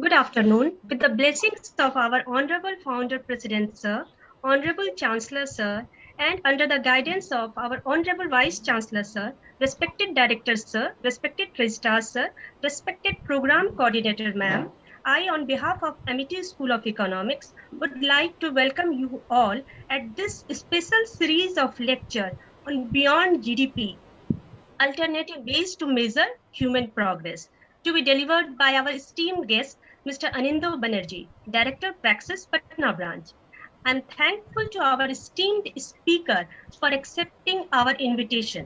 Good afternoon. With the blessings of our Honorable Founder President Sir, Honorable Chancellor Sir, and under the guidance of our Honorable Vice Chancellor Sir, respected Director Sir, respected Registrar Sir, respected Program Coordinator Ma'am, I, on behalf of Amity School of Economics, would like to welcome you all at this special series of lecture on Beyond GDP, Alternative Ways to Measure Human Progress, to be delivered by our esteemed guest, Mr. Anindo Banerjee, Director Praxis Patna Branch. I'm thankful to our esteemed speaker for accepting our invitation.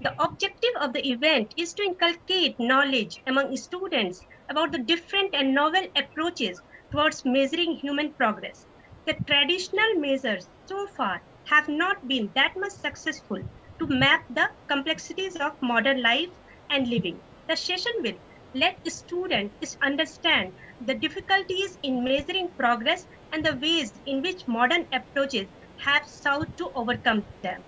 The objective of the event is to inculcate knowledge among students about the different and novel approaches towards measuring human progress. The traditional measures so far have not been that much successful to map the complexities of modern life and living. The session will let students understand the difficulties in measuring progress and the ways in which modern approaches have sought to overcome them.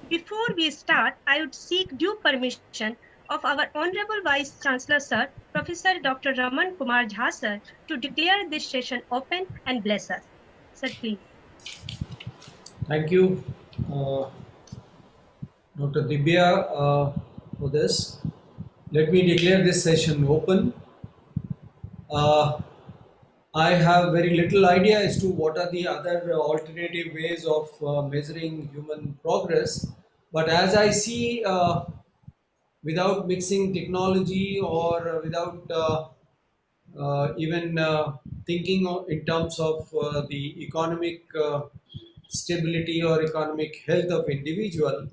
Before we start, I would seek due permission of our Honorable Vice Chancellor Sir, Professor Dr. Raman Kumar Jha Sir, to declare this session open and bless us. Sir, please. Thank you, uh, Dr. Dibya, for this. Let me declare this session open. Uh, I have very little idea as to what are the other alternative ways of measuring human progress, but as I see, without mixing technology or without even thinking in terms of the economic stability or economic health of individual,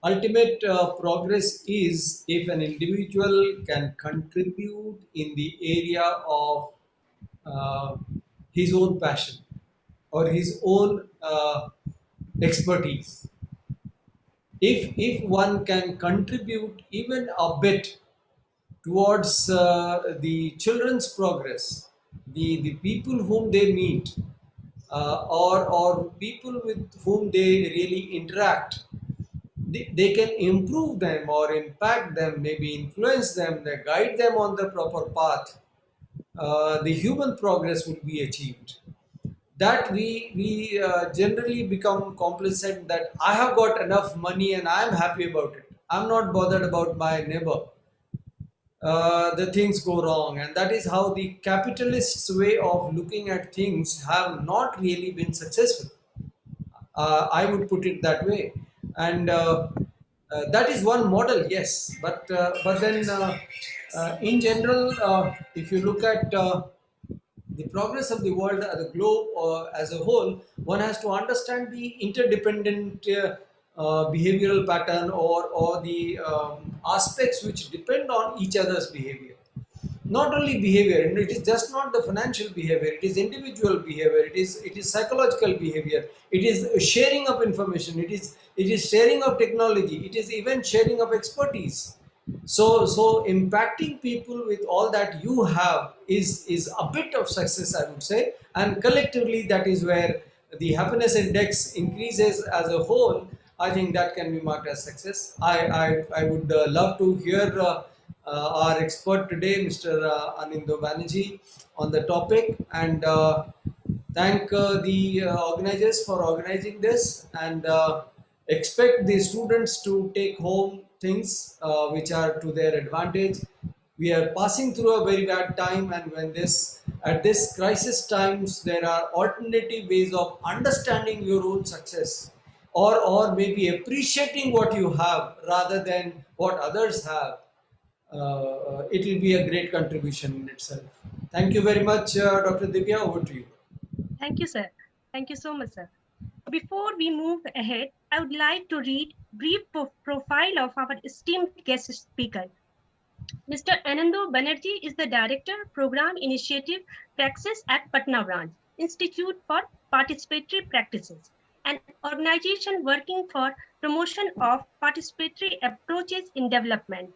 ultimate progress is if an individual can contribute in the area of uh, his own passion or his own expertise. If one can contribute even a bit towards the children's progress, the people whom they meet, or people with whom they really interact, they can improve them or impact them, maybe influence them, they guide them on the proper path. The human progress will be achieved. That we generally become complacent that I have got enough money and I am happy about it. I'm not bothered about my neighbor. The things go wrong, and that is how the capitalists way of looking at things have not really been successful. I would put it that way, and that is one model, yes. But then, in general, if you look at the progress of the world, the globe as a whole, one has to understand the interdependent behavioral pattern or the aspects which depend on each other's behavior. Not only behavior, and it is just not the financial behavior, it is individual behavior, it is psychological behavior, it is sharing of information, it is sharing of technology, it is even sharing of expertise. So impacting people with all that you have is a bit of success, I would say, and collectively that is where the happiness index increases as a whole. I think that can be marked as success. I would love to hear our expert today, Mr. Anindo Banerjee, on the topic, and thank the organizers for organizing this, and expect the students to take home things which are to their advantage. We are passing through a very bad time, and when this at this crisis times, there are alternative ways of understanding your own success, or maybe appreciating what you have rather than what others have. It will be a great contribution in itself. Thank you very much, Dr. Divya. Over to you. Thank you, sir. Thank you so much, sir. Before we move ahead, I would like to read brief profile of our esteemed guest speaker. Mr. Anando Banerjee is the Director, Program Initiative Praxis at Patna Branch, Institute for Participatory Practices, an organization working for promotion of participatory approaches in development.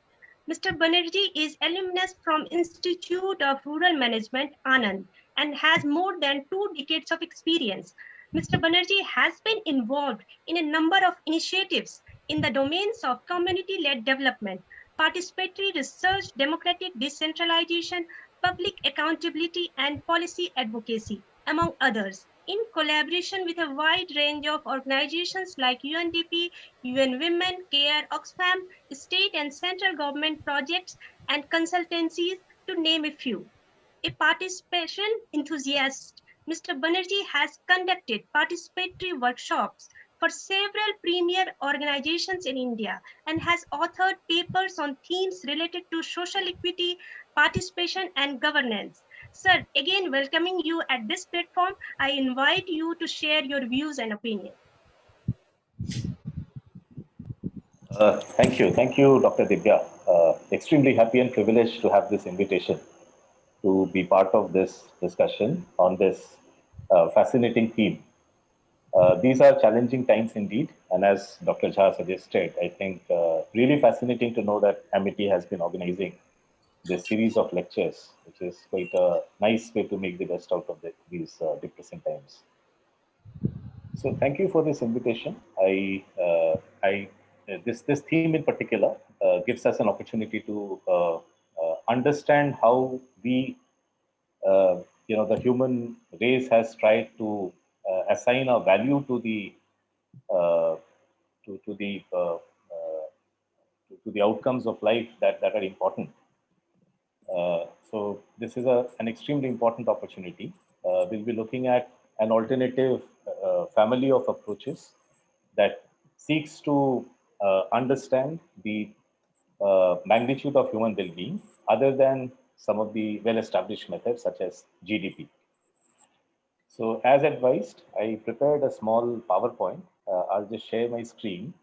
Mr. Banerjee is alumnus from Institute of Rural Management, Anand, and has more than 2 decades of experience. Mr. Banerjee has been involved in a number of initiatives in the domains of community-led development, participatory research, democratic decentralization, public accountability and policy advocacy, among others, in collaboration with a wide range of organizations like UNDP, UN Women, CARE, Oxfam, state and central government projects, and consultancies, to name a few. A participation enthusiast, Mr. Banerjee has conducted participatory workshops for several premier organizations in India and has authored papers on themes related to social equity, participation, and governance. Sir, again welcoming you at this platform, I invite you to share your views and opinions. Thank you, Dr. Divya. Extremely happy and privileged to have this invitation to be part of this discussion on this fascinating theme. These are challenging times indeed, and as Dr. Jha suggested, I think really fascinating to know that Amity has been organizing this series of lectures, which is quite a nice way to make the best out of these depressing times. So thank you for this invitation. This theme in particular gives us an opportunity to understand how we, the human race has tried to assign a value to the uh, to the to the outcomes of life that are important. So this is an extremely important opportunity. We'll be looking at an alternative family of approaches that seeks to understand the magnitude of human well-being other than some of the well-established methods such as GDP. So as advised, I prepared a small PowerPoint. I'll just share my screen,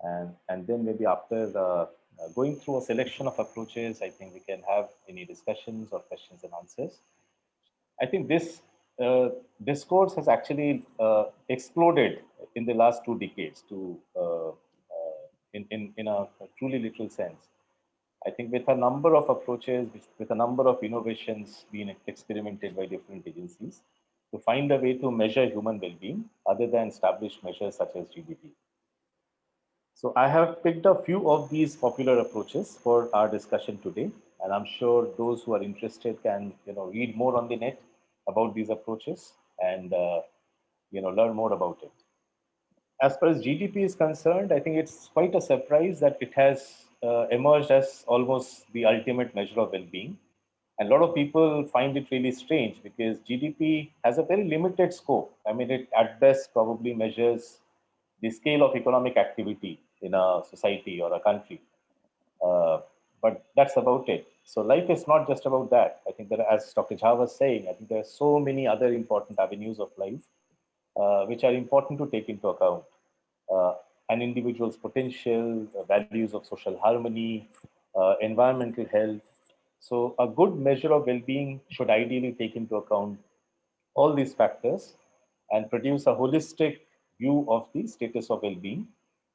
and then maybe after going through a selection of approaches, I think we can have any discussions or questions and answers. I think this discourse has actually exploded in the last 2 decades in a truly literal sense. I think with a number of approaches, with a number of innovations being experimented by different agencies to find a way to measure human well-being other than established measures such as GDP. So I have picked a few of these popular approaches for our discussion today, and I'm sure those who are interested can read more on the net about these approaches and learn more about it. As far as GDP is concerned, I think it's quite a surprise that it has emerged as almost the ultimate measure of well-being. And a lot of people find it really strange because GDP has a very limited scope. I mean, it at best probably measures the scale of economic activity in a society or a country. Uh, but that's about it. So life is not just about that. I think that, as Dr. Jha was saying, I think there are so many other important avenues of life which are important to take into account. Uh, an individual's potential, values of social harmony, environmental health. So a good measure of well-being should ideally take into account all these factors and produce a holistic view of the status of well-being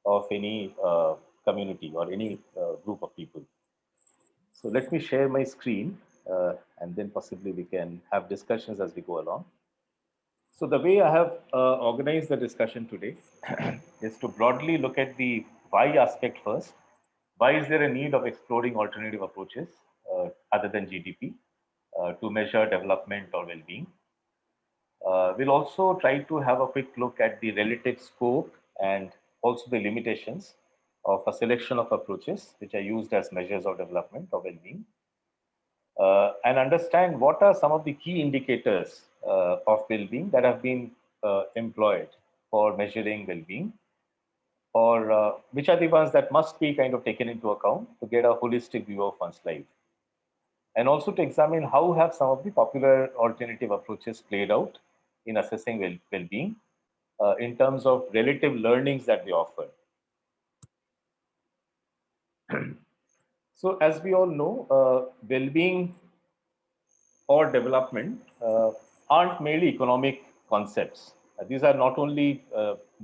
of any community or any group of people. So let me share my screen and then possibly we can have discussions as we go along. So the way I have organized the discussion today is to broadly look at the why aspect first. Why is there a need of exploring alternative approaches other than GDP to measure development or well-being? We'll also try to have a quick look at the relative scope and also the limitations of a selection of approaches which are used as measures of development or well-being, and understand what are some of the key indicators of well-being that have been employed for measuring well-being, or which are the ones that must be kind of taken into account to get a holistic view of one's life, and also to examine how have some of the popular alternative approaches played out in assessing well-being in terms of relative learnings that they offer. So as we all know, well-being or development aren't merely economic concepts. These are not only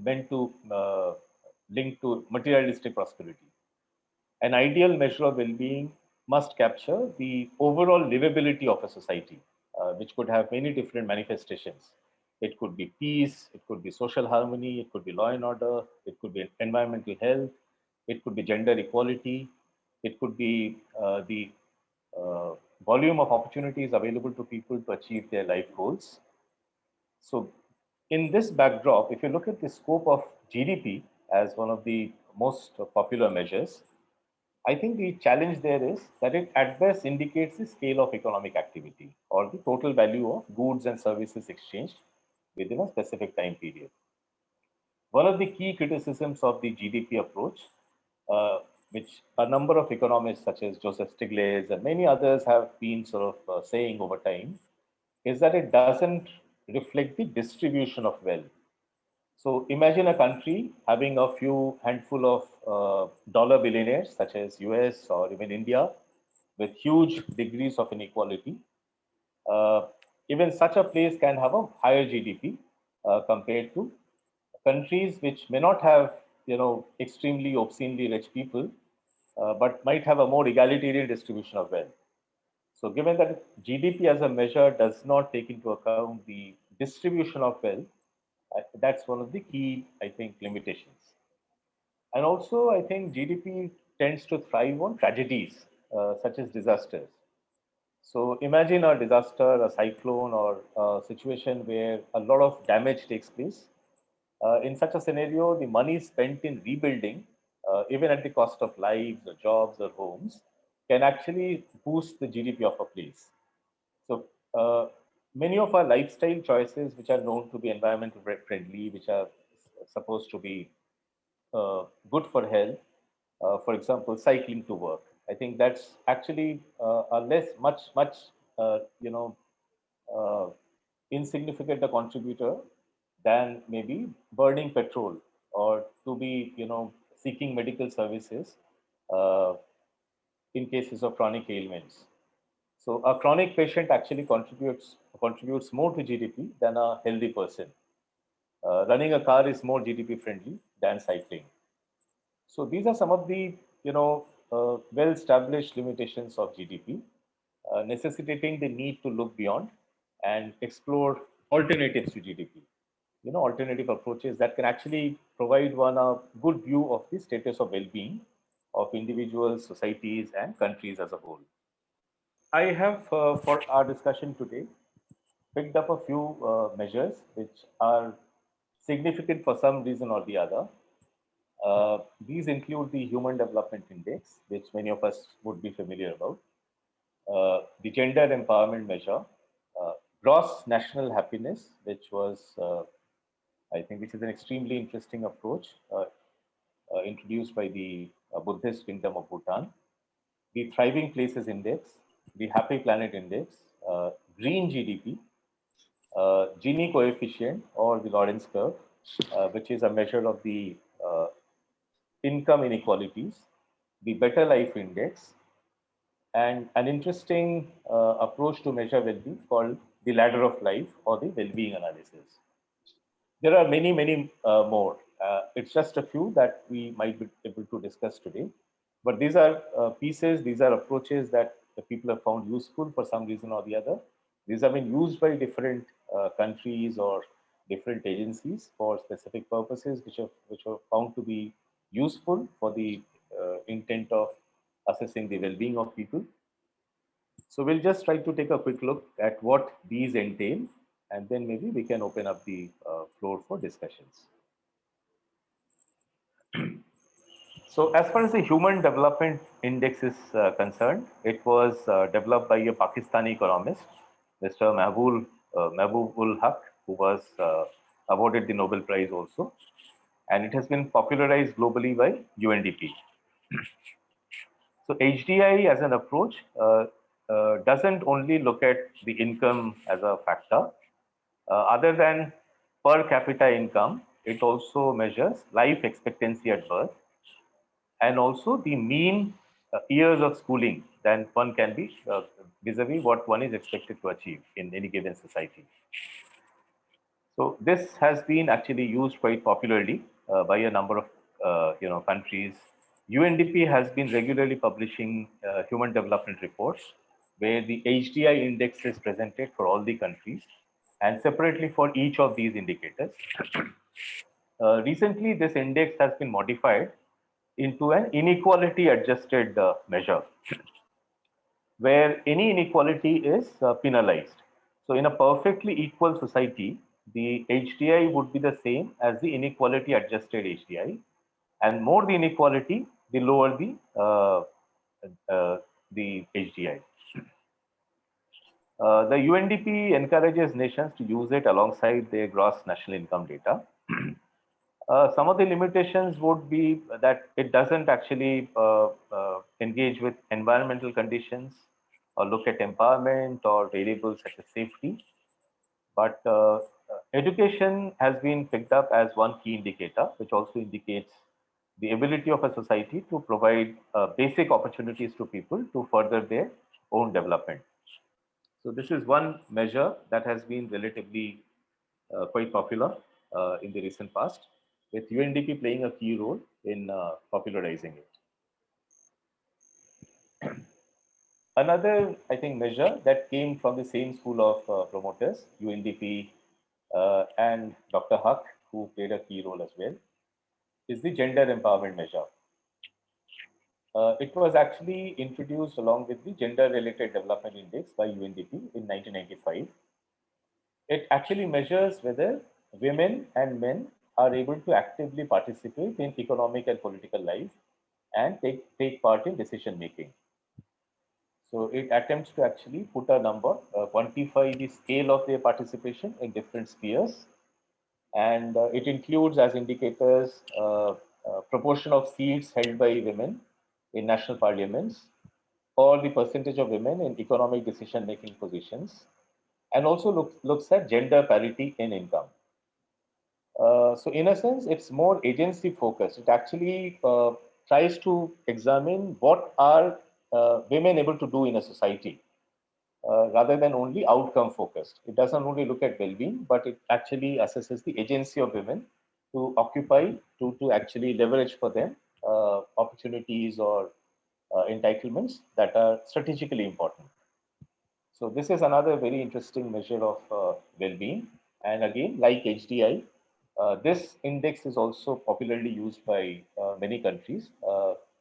meant to link to materialistic prosperity. An ideal measure of well-being must capture the overall livability of a society, which could have many different manifestations. It could be peace, it could be social harmony, it could be law and order, it could be environmental health, it could be gender equality, it could be the volume of opportunities available to people to achieve their life goals. So, in this backdrop, if you look at the scope of GDP as one of the most popular measures, I think the challenge there is that it at best indicates the scale of economic activity or the total value of goods and services exchanged within a specific time period. One of the key criticisms of the GDP approach, which a number of economists such as Joseph Stiglitz and many others have been sort of saying over time, is that it doesn't reflect the distribution of wealth. So imagine a country having a few handful of dollar billionaires, such as US or even India, with huge degrees of inequality. Uh, Even such a place can have a higher GDP compared to countries which may not have, extremely obscenely rich people, but might have a more egalitarian distribution of wealth. So, given that GDP as a measure does not take into account the distribution of wealth, that's one of the key, I think, limitations. And also, I think GDP tends to thrive on tragedies such as disasters. So, imagine a disaster, a cyclone, or a situation where a lot of damage takes place. In such a scenario, the money spent in rebuilding, even at the cost of lives or jobs or homes, can actually boost the GDP of a place. So many of our lifestyle choices, which are known to be environmental friendly, which are supposed to be good for health, for example, cycling to work. I think that's actually a much, uh, you know, uh, insignificant a contributor than maybe burning petrol or to be, seeking medical services uh, in cases of chronic ailments. So a chronic patient actually contributes more to GDP than a healthy person. Running a car is more GDP friendly than cycling. So these are some of the well-established limitations of GDP, necessitating the need to look beyond and explore alternatives to GDP. Alternative approaches that can actually provide one a good view of the status of well-being of individuals, societies, and countries as a whole. I have, for our discussion today, picked up a few measures which are significant for some reason or the other. These include the Human Development Index, which many of us would be familiar about, the Gender Empowerment Measure, uh, Gross National Happiness, which was, I think, which is an extremely interesting approach introduced by the Buddhist Kingdom of Bhutan, the Thriving Places Index, the Happy Planet Index, Green GDP, Gini coefficient or the Lorentz curve, which is a measure of the income inequalities, the Better Life Index, and an interesting approach to measure well-being called the ladder of life or the well-being analysis. There are many more. It's just a few that we might be able to discuss today. But these are pieces, these are approaches that the people have found useful for some reason or the other. These have been used by different countries or different agencies for specific purposes, which are found to be useful for the intent of assessing the well-being of people. So we'll just try to take a quick look at what these entail, and then maybe we can open up the floor for discussions. So as far as the Human Development Index is concerned, it was developed by a Pakistani economist, Mr. Mahbub ul Haq, who was awarded the Nobel Prize also. And it has been popularized globally by UNDP. So HDI as an approach doesn't only look at the income as a factor. Other than per capita income, it also measures life expectancy at birth and also the mean years of schooling that one can be vis-a-vis what one is expected to achieve in any given society. So this has been actually used quite popularly by a number of countries. UNDP has been regularly publishing human development reports where the HDI index is presented for all the countries and separately for each of these indicators. Recently, this index has been modified into an inequality adjusted measure. where any inequality is penalized. So in a perfectly equal society, the HDI would be the same as the inequality adjusted HDI, and more the inequality, the lower the HDI. The UNDP encourages nations to use it alongside their gross national income data. Some of the limitations would be that it doesn't actually engage with environmental conditions or look at empowerment or variables such as safety. But education has been picked up as one key indicator, which also indicates the ability of a society to provide basic opportunities to people to further their own development. So this is one measure that has been relatively quite popular in the recent past, with UNDP playing a key role in popularizing it. Another, I think, measure that came from the same school of promoters, UNDP and Dr. Huck, who played a key role as well, is the gender empowerment measure. It was actually introduced along with the Gender Related Development Index by UNDP in 1995. It actually measures whether women and men are able to actively participate in economic and political life and take part in decision making. So it attempts to actually put a number, quantify the scale of their participation in different spheres. And it includes as indicators proportion of seats held by women in national parliaments, or the percentage of women in economic decision making positions, and also looks at gender parity in income. So in a sense, it's more agency focused. It actually tries to examine what are women able to do in a society rather than only outcome focused. It doesn't only look at well-being, but it actually assesses the agency of women to occupy, to actually leverage for them opportunities or entitlements that are strategically important. So this is another very interesting measure of well-being. And again, like HDI, this index is also popularly used by many countries,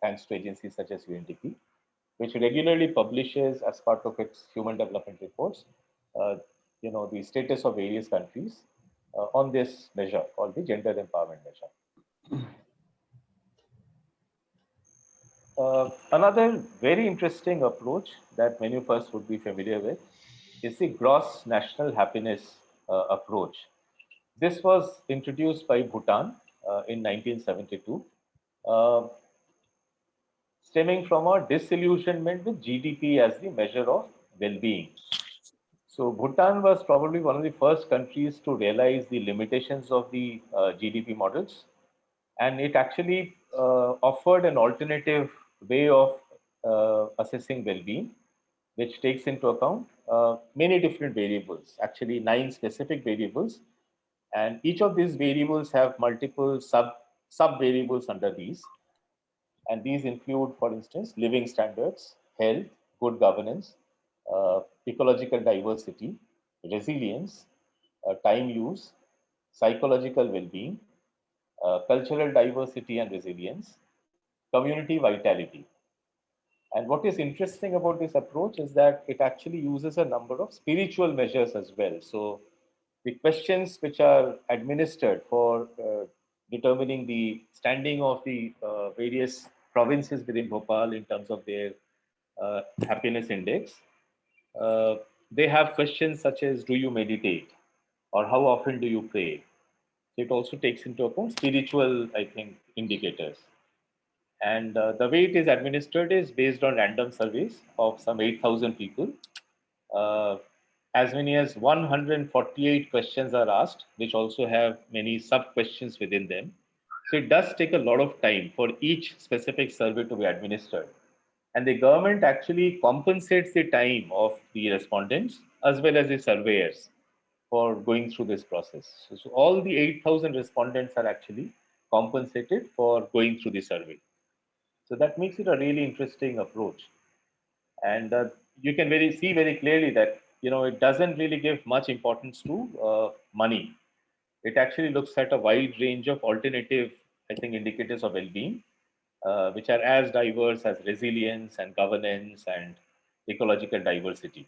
thanks to agencies such as UNDP, which regularly publishes as part of its human development reports, uh, the status of various countries on this measure called the gender empowerment measure. Another very interesting approach that many of us would be familiar with is the gross national happiness approach. This was introduced by Bhutan in 1972, uh, stemming from a disillusionment with GDP as the measure of well being. So, Bhutan was probably one of the first countries to realize the limitations of the GDP models, and it actually offered an alternative way of assessing well being, which takes into account many different variables, actually 9 specific variables, and each of these variables have multiple sub variables under these, and these include, for instance, living standards, health, good governance, ecological diversity, resilience, time use, psychological well-being, cultural diversity and resilience, community vitality. And what is interesting about this approach is that it actually uses a number of spiritual measures as well. So the questions which are administered for determining the standing of the various provinces within Bhopal in terms of their happiness index, uh, they have questions such as, do you meditate, or how often do you pray? So it also takes into account spiritual, I think, indicators. And the way it is administered is based on random surveys of some 8,000 people. Uh, as many as 148 questions are asked, which also have many sub questions within them. So it does take a lot of time for each specific survey to be administered. And the government actually compensates the time of the respondents as well as the surveyors for going through this process. So all the 8,000 respondents are actually compensated for going through the survey. So that makes it a really interesting approach. And you can see very clearly that it doesn't really give much importance to money. It actually looks at a wide range of alternative, I think, indicators of well-being, which are as diverse as resilience and governance and ecological diversity.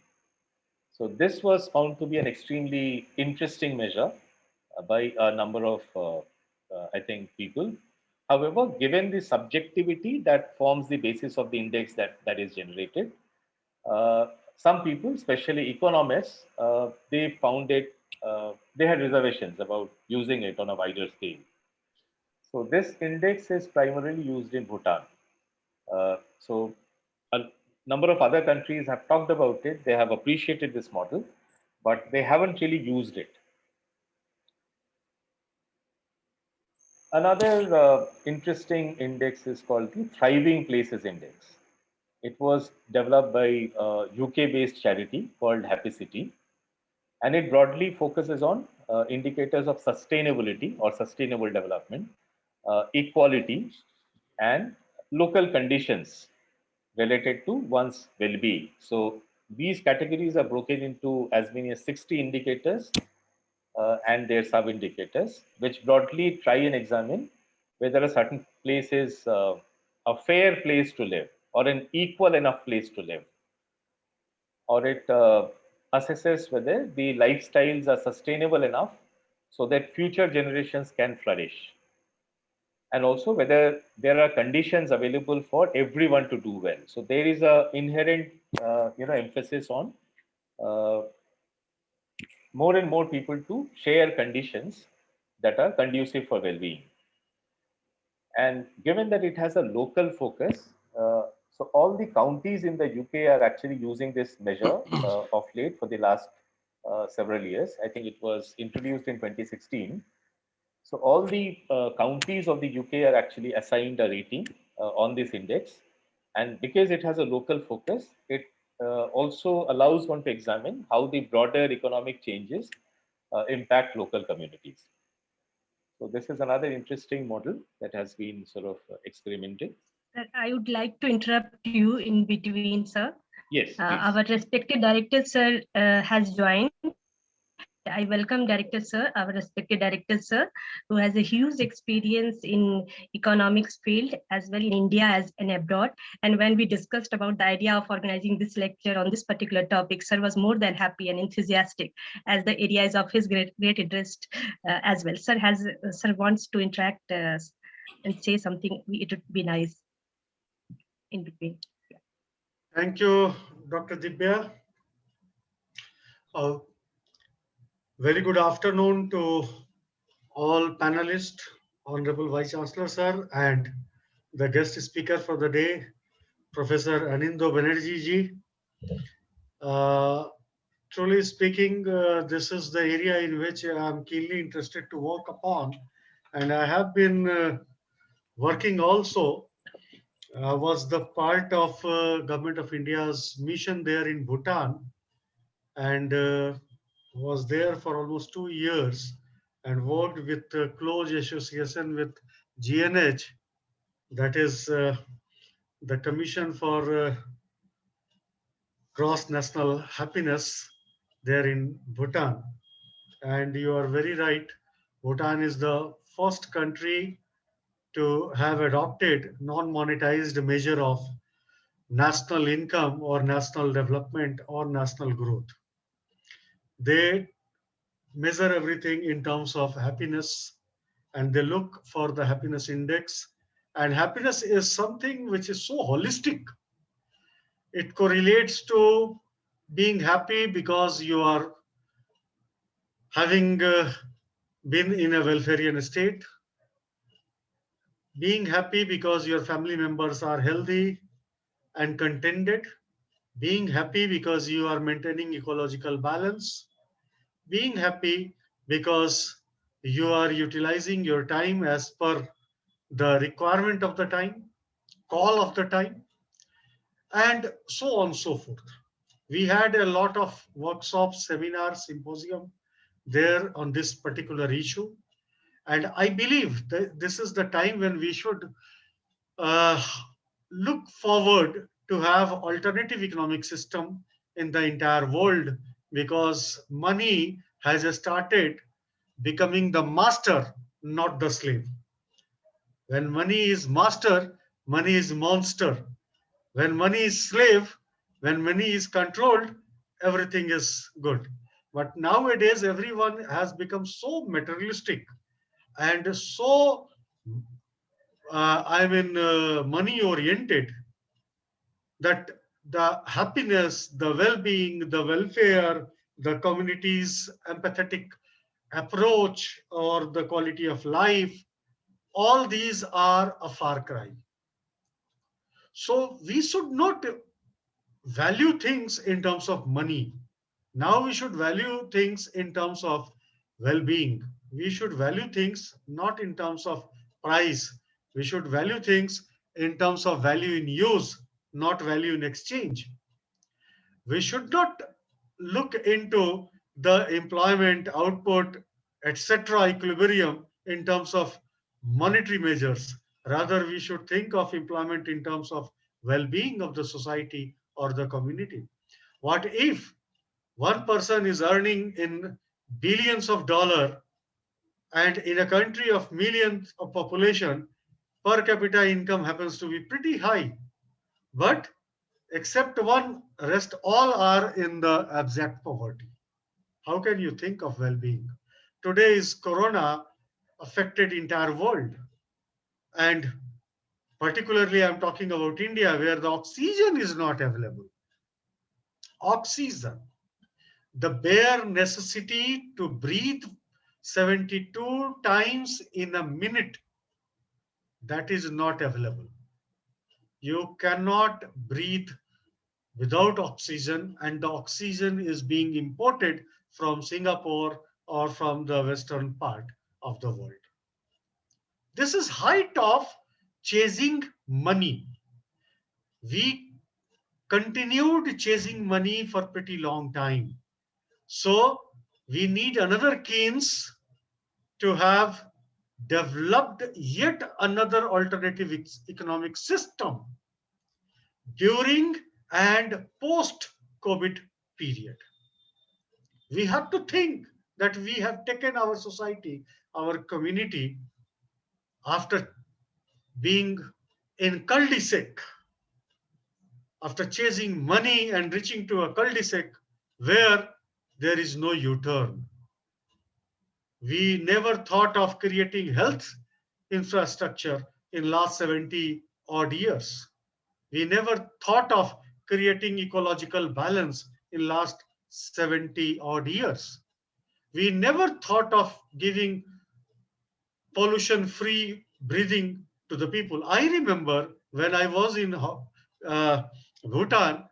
So this was found to be an extremely interesting measure by a number of, I think, people. However, given the subjectivity that forms the basis of the index that is generated, some people, especially economists, they found it, they had reservations about using it on a wider scale. So this index is primarily used in Bhutan. So a number of other countries have talked about it. They have appreciated this model, but they haven't really used it. Another interesting index is called the Thriving Places Index. It was developed by a UK-based charity called Happy City, and it broadly focuses on indicators of sustainability or sustainable development, equality, and local conditions related to one's well-being. So these categories are broken into as many as 60 indicators and their sub-indicators, which broadly try and examine whether a certain place is a fair place to live or an equal enough place to live, or it assesses whether the lifestyles are sustainable enough so that future generations can flourish, and also whether there are conditions available for everyone to do well. So there is a inherent emphasis on uh, more and more people to share conditions that are conducive for well-being. And given that it has a local focus, so all the counties in the UK are actually using this measure of late for the last several years. I think it was introduced in 2016. So all the counties of the UK are actually assigned a rating on this index. And because it has a local focus, it also allows one to examine how the broader economic changes impact local communities. So this is another interesting model that has been sort of experimented. Sir, I would like to interrupt you in between, sir. Yes, our respected director, sir, has joined. I welcome director, sir, our respected director, sir, who has a huge experience in economics field as well in India as and abroad. And when we discussed about the idea of organizing this lecture on this particular topic, sir was more than happy and enthusiastic, as the area is of his great interest as well. Sir wants to interact and say something. It would be nice in between. Thank you, Dr. Dibya. Very good afternoon to all panelists, Honorable Vice Chancellor Sir, and the guest speaker for the day, Professor Anindo Banerjee ji. Truly speaking, this is the area in which I am keenly interested to work upon, and I have been working also. Was the part of Government of India's mission there in Bhutan, and was there for almost 2 years and worked with close association with GNH, that is the Commission for Gross National Happiness there in Bhutan. And you are very right, Bhutan is the first country to have adopted non-monetized measure of national income or national development or national growth. They measure everything in terms of happiness, and they look for the happiness index. And happiness is something which is so holistic. It correlates to being happy because you are having been in a welfarian state, being happy because your family members are healthy and contented, being happy because you are maintaining ecological balance, being happy because you are utilizing your time as per the requirement of the time, call of the time, and so on and so forth. We had a lot of workshops, seminars, symposium there on this particular issue. And I believe that this is the time when we should uh, look forward to have alternative economic system in the entire world, because money has started becoming the master, not the slave. When money is master, money is monster. When money is slave, When money is controlled, everything is good. But nowadays, everyone has become so materialistic and so, money oriented, that the happiness, the well being, the welfare, the community's empathetic approach, or the quality of life, all these are a far cry. So we should not value things in terms of money. Now we should value things in terms of well being. We should value things not in terms of price. We should value things in terms of value in use, not value in exchange. We should not look into the employment, output, etc. equilibrium in terms of monetary measures. Rather, we should think of employment in terms of well-being of the society or the community. What if one person is earning in billions of dollars, and in a country of millions of population, per capita income happens to be pretty high, but except one, rest all are in the abject poverty? How can you think of well-being? Today is corona affected entire world, and particularly I'm talking about India, where the oxygen is not available. Oxygen, the bare necessity to breathe 72 times in a minute, that is not available. You cannot breathe without oxygen, and the oxygen is being imported from Singapore or from the western part of the world. This is height of chasing money. We continued chasing money for pretty long time. So we need another Keynes to have developed yet another alternative economic system during and post COVID period. We have to think that we have taken our society, our community, after being in cul-de-sac, after chasing money and reaching to a cul-de-sac where there is no U-turn. We never thought of creating health infrastructure in last 70 odd years. We never thought of creating ecological balance in last 70 odd years. We never thought of giving pollution free breathing to the people. I remember when I was in Bhutan,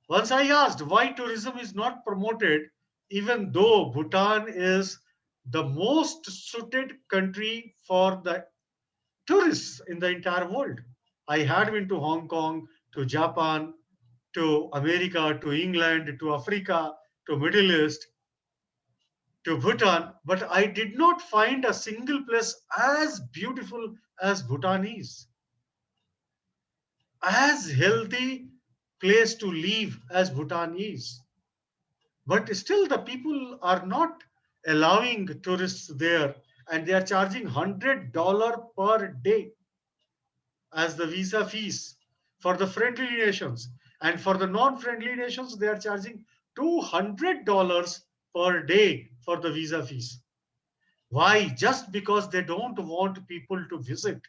once I asked why tourism is not promoted, even though Bhutan is the most suited country for the tourists in the entire world. I had been to Hong Kong, to Japan, to America, to England, to Africa, to Middle East, to Bhutan, but I did not find a single place as beautiful as Bhutan is, as healthy place to live as Bhutan is. But still, the people are not allowing tourists there, and they are charging $100 per day as the visa fees for the friendly nations. And for the non-friendly nations, they are charging $200 per day for the visa fees. Why? Just because they don't want people to visit.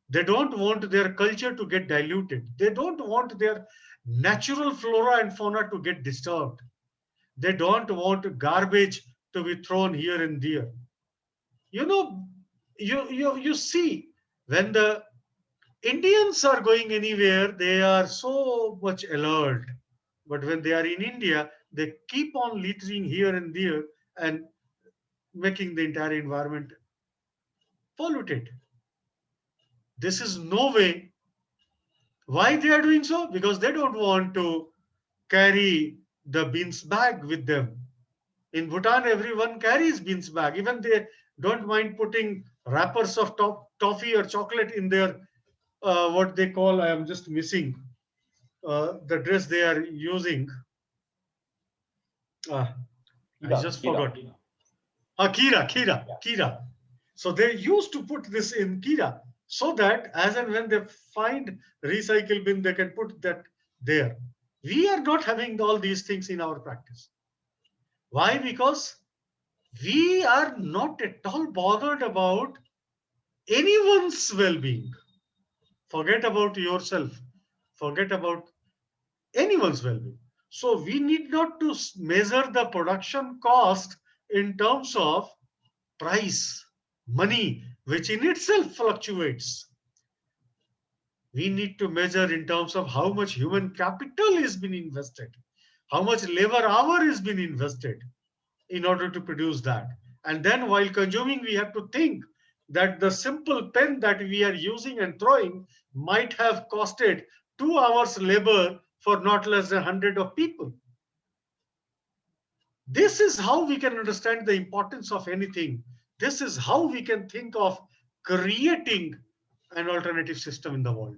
They don't want their culture to get diluted. They don't want their natural flora and fauna to get disturbed. They don't want garbage to be thrown here and there. You know, you see, when the Indians are going anywhere, they are so much alert. But when they are in India, they keep on littering here and there and making the entire environment polluted. This is no way. Why they are doing so? Because they don't want to carry the beans bag with them. In Bhutan, everyone carries beans bag. Even they don't mind putting wrappers of toffee or chocolate in their what they call. I am just missing the dress they are using. I just forgot. Kira. So they used to put this in Kira so that as and when they find recycle bin, they can put that there. We are not having all these things in our practice. Why? Because we are not at all bothered about anyone's well-being. Forget about yourself. Forget about anyone's well-being. So we need not to measure the production cost in terms of price, money, which in itself fluctuates. We need to measure in terms of how much human capital is being invested, how much labor hour is being invested in order to produce that. And then while consuming, we have to think that the simple pen that we are using and throwing might have costed 2 hours labor for not less than 100 of people. This is how we can understand the importance of anything. This is how we can think of creating an alternative system in the world.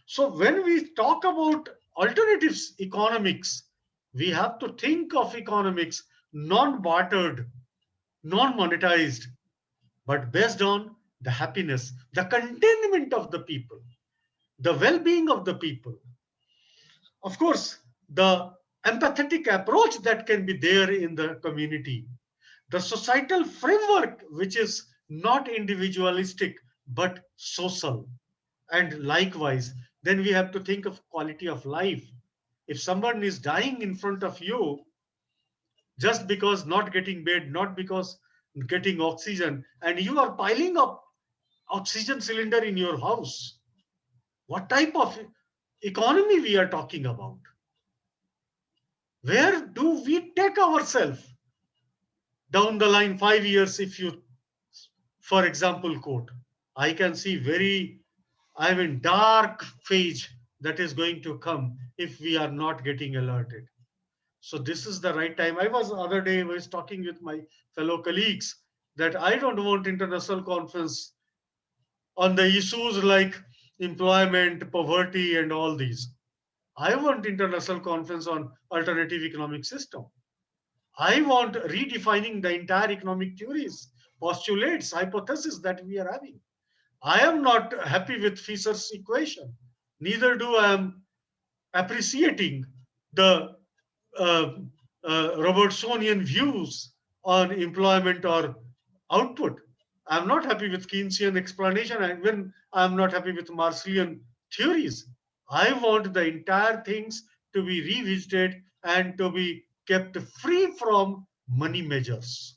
So when we talk about alternatives economics, we have to think of economics non-bartered, non-monetized, but based on the happiness, the contentment of the people, the well-being of the people. Of course, the empathetic approach that can be there in the community, the societal framework, which is not individualistic but social. And likewise, then we have to think of quality of life. If someone is dying in front of you, just because not getting bed, not because getting oxygen, and you are piling up oxygen cylinder in your house, what type of economy we are talking about? Where do we take ourselves down the line 5 years? If you, for example, quote, I can see very, I mean, dark phase that is going to come if we are not getting alerted. So this is the right time. I was the other day, I was talking with my fellow colleagues that I don't want international conference on the issues like employment, poverty, and all these. I want international conference on alternative economic system. I want redefining the entire economic theories, postulates, hypotheses that we are having. I am not happy with Fisher's equation. Neither do I am appreciating the uh, Robertsonian views on employment or output. I'm not happy with Keynesian explanation, and even I'm not happy with Marshallian theories. I want the entire things to be revisited and to be kept free from money measures.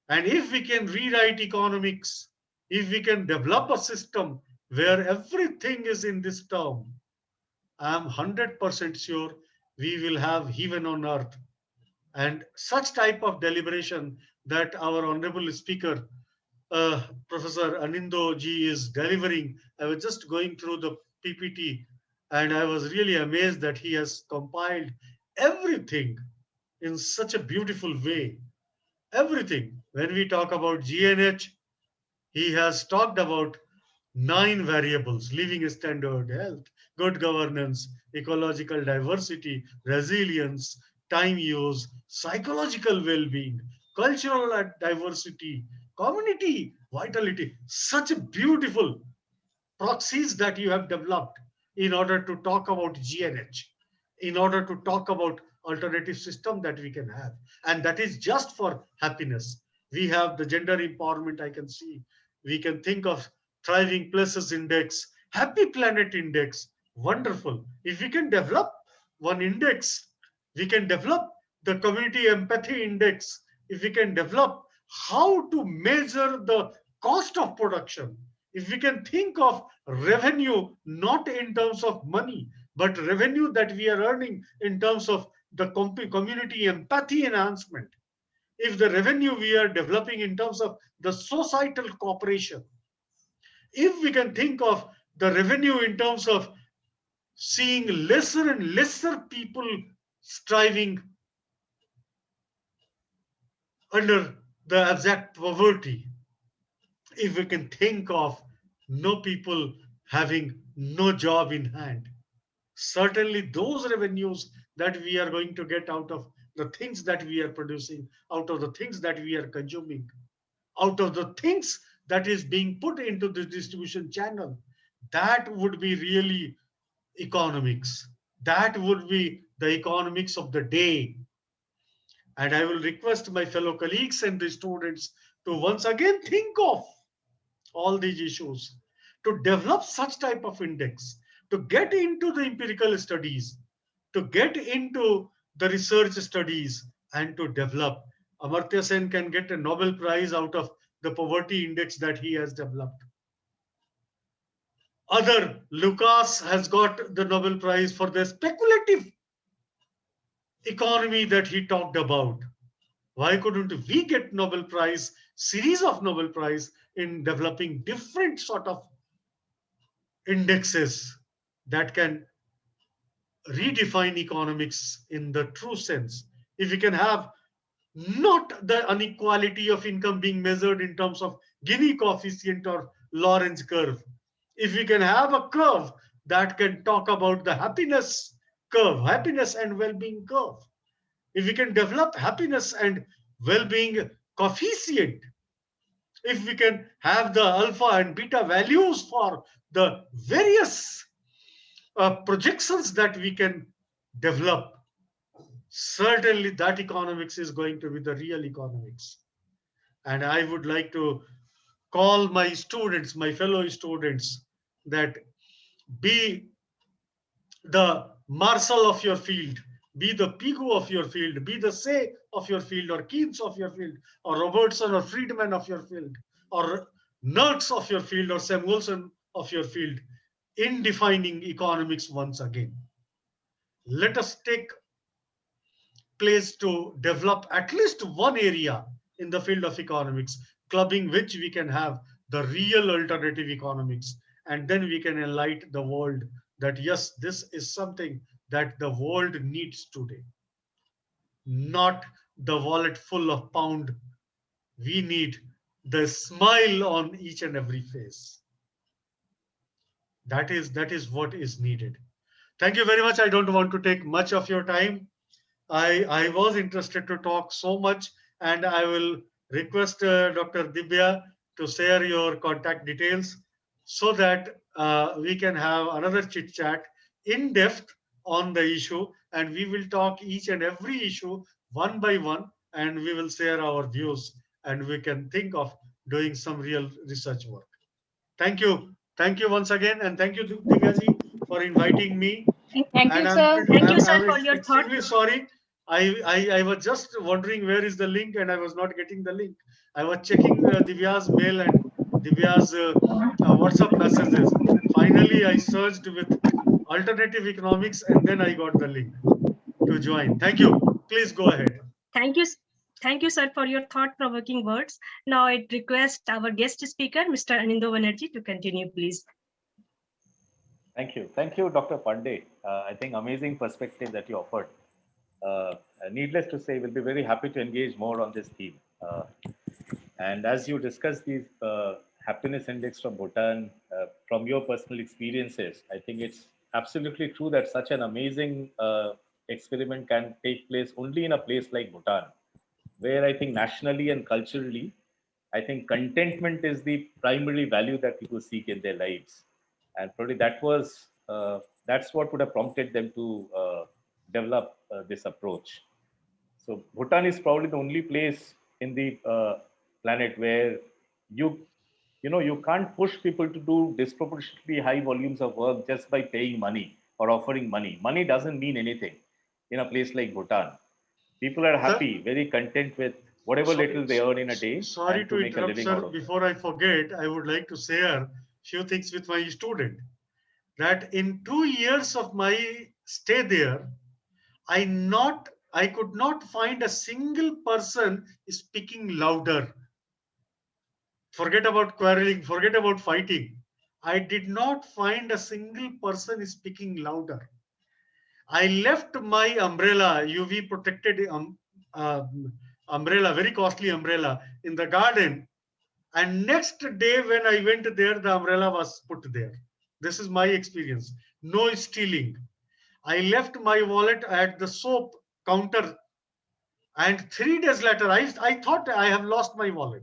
And if we can rewrite economics, if we can develop a system where everything is in this term, I'm 100% sure we will have heaven on earth. And such type of deliberation that our honorable speaker, Professor Anindo ji, is delivering. I was just going through the PPT and I was really amazed that he has compiled everything in such a beautiful way. Everything. When we talk about GNH, he has talked about 9 variables: living standard, health, good governance, ecological diversity, resilience, time use, psychological well being, cultural diversity, community vitality. Such a beautiful proxies that you have developed in order to talk about GNH, in order to talk about alternative system that we can have. And that is just for happiness. We have the gender empowerment, I can see. We can think of thriving places index, happy planet index. Wonderful. If we can develop one index, we can develop the community empathy index. If we can develop how to measure the cost of production, if we can think of revenue not in terms of money, but revenue that we are earning in terms of the community empathy enhancement, if the revenue we are developing in terms of the societal cooperation, if we can think of the revenue in terms of seeing lesser and lesser people striving under the abject poverty, if we can think of no people having no job in hand, certainly those revenues that we are going to get out of the things that we are producing, out of the things that we are consuming, out of the things that is being put into the distribution channel, that would be really economics. That would be the economics of the day. And I will request my fellow colleagues and the students to once again think of all these issues, to develop such type of index, to get into the empirical studies, to get into the research studies, and to develop. Amartya Sen can get a Nobel Prize out of the poverty index that he has developed. Other, Lucas has got the Nobel Prize for the speculative economy that he talked about. Why couldn't we get Nobel Prize, series of Nobel Prize in developing different sort of indexes that can redefine economics in the true sense? If we can have not the inequality of income being measured in terms of Gini coefficient or Lorenz curve, if we can have a curve that can talk about the happiness curve, happiness and well-being curve, if we can develop happiness and well-being coefficient, if we can have the alpha and beta values for the various projections that we can develop, certainly that economics is going to be the real economics. And I would like to call my students, my fellow students, that be the Marshall of your field, be the Pigu of your field, be the Say of your field, or Keynes of your field, or Robertson or Friedman of your field, or Nertz of your field, or Samuelson of your field, in defining economics once again. Let us take place to develop at least one area in the field of economics, clubbing which we can have the real alternative economics, and then we can enlighten the world that yes, this is something that the world needs today, not the wallet full of pound. We need the smile on each and every face. That is what is needed. Thank you very much. I don't want to take much of your time. I was interested to talk so much, and I will request Dr. Divya to share your contact details so that we can have another chit chat in depth on the issue, and we will talk each and every issue one by one, and we will share our views, and we can think of doing some real research work. Thank you. Thank you once again, and thank you, Divyaji, for inviting me. Thank And you, I'm, sir. Thank you, I'm, sir, I'm for your thought. extremely sorry. I was just wondering where is the link, and I was not getting the link. I was checking Divya's mail and Divya's WhatsApp messages. Finally, I searched with alternative economics, and then I got the link to join. Thank you. Please go ahead. Thank you. Thank you, sir, for your thought-provoking words. Now I request our guest speaker, Mr. Anindo Banerjee, to continue, please. Thank you, Dr. Pandey. I think amazing perspective that you offered. Needless to say, we'll be very happy to engage more on this theme. And as you discuss these happiness index from Bhutan, from your personal experiences, I think it's absolutely true that such an amazing experiment can take place only in a place like Bhutan, where I think nationally and culturally, I think contentment is the primary value that people seek in their lives. And probably that's what would have prompted them to develop this approach. So Bhutan is probably the only place in the planet where you can't push people to do disproportionately high volumes of work just by paying money or offering money. Money doesn't mean anything in a place like Bhutan. People are happy, very content with whatever little they earn in a day, Sorry and to to make a interrupt, living out sir. of it. Before I forget, I would like to share few things with my student. That in 2 years of my stay there, I could not find a single person speaking louder. Forget about quarreling, forget about fighting. I did not find a single person speaking louder. I left my umbrella, UV protected umbrella, very costly umbrella, in the garden. And next day, when I went there, the umbrella was put there. This is my experience. No stealing. I left my wallet at the soap counter. And 3 days later, I thought I have lost my wallet.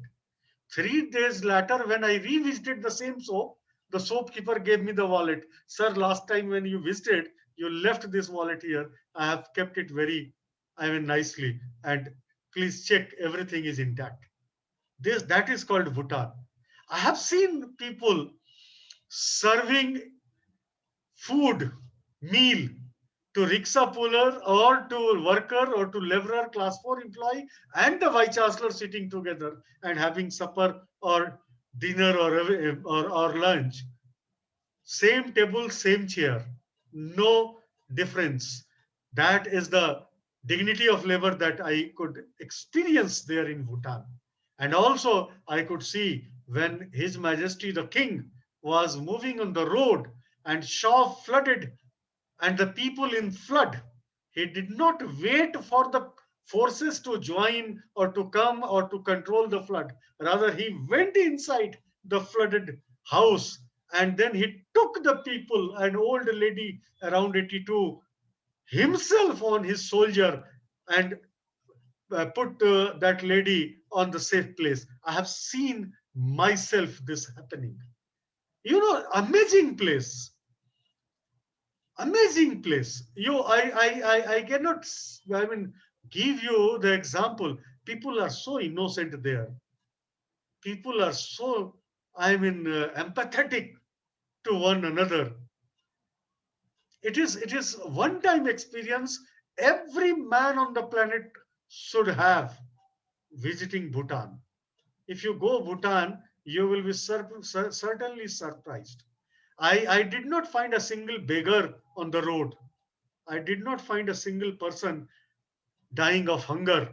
3 days later, when I revisited the same soap, the shopkeeper gave me the wallet. Sir, last time when you visited, you left this wallet here. I have kept it very, nicely. And please check everything is intact. That is called Bhutan. I have seen people serving food, meal to rickshaw puller or to worker or to laborer, class 4 employee, and the vice chancellor sitting together and having supper or dinner or lunch. Same table, same chair, no difference. That is the dignity of labor that I could experience there in Bhutan. And also, I could see when His Majesty the King was moving on the road and saw flooded and the people in flood. He did not wait for the forces to join or to come or to control the flood. Rather, he went inside the flooded house and then he took the people, an old lady around 82, himself on his soldier and put that lady on the safe place. I have seen myself this happening. Amazing place, amazing place. I cannot, give you the example. People are so innocent there. People are so, empathetic to one another. It is one time experience every man on the planet should have visiting Bhutan. If you go Bhutan, you will be certainly surprised. I did not find a single beggar on the road. I did not find a single person dying of hunger.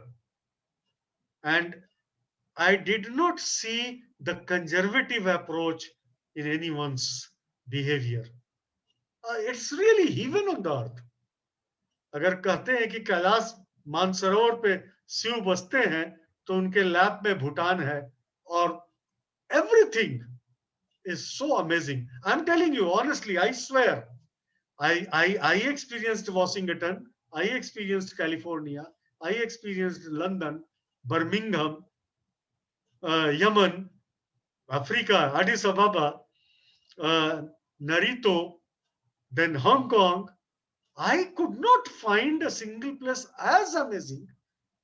And I did not see the conservative approach in anyone's behavior. It's really heaven on the earth. अगर कहते हैं कि कैलाश मानसरोवर पे शिव बसते हैं तो उनके lab में भूटान है और everything is so amazing. I'm telling you honestly, I swear, I experienced Washington, I experienced California, I experienced London, Birmingham, Yemen, Africa, Addis Ababa, Narito, then Hong Kong. I could not find a single place as amazing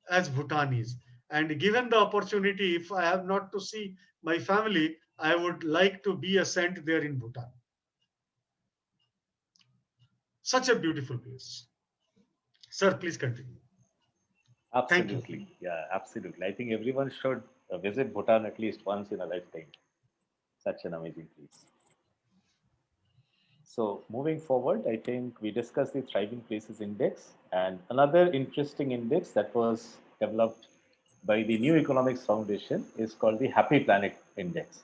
as Bhutan is. And given the opportunity, if I have not to see my family, I would like to be a saint there in Bhutan. Such a beautiful place. Sir, please continue. Thank you. Absolutely. Yeah, absolutely. I think everyone should visit Bhutan at least once in a lifetime. Such an amazing place. So moving forward, I think we discussed the Thriving Places Index, and another interesting index that was developed by the New Economics Foundation is called the Happy Planet Index.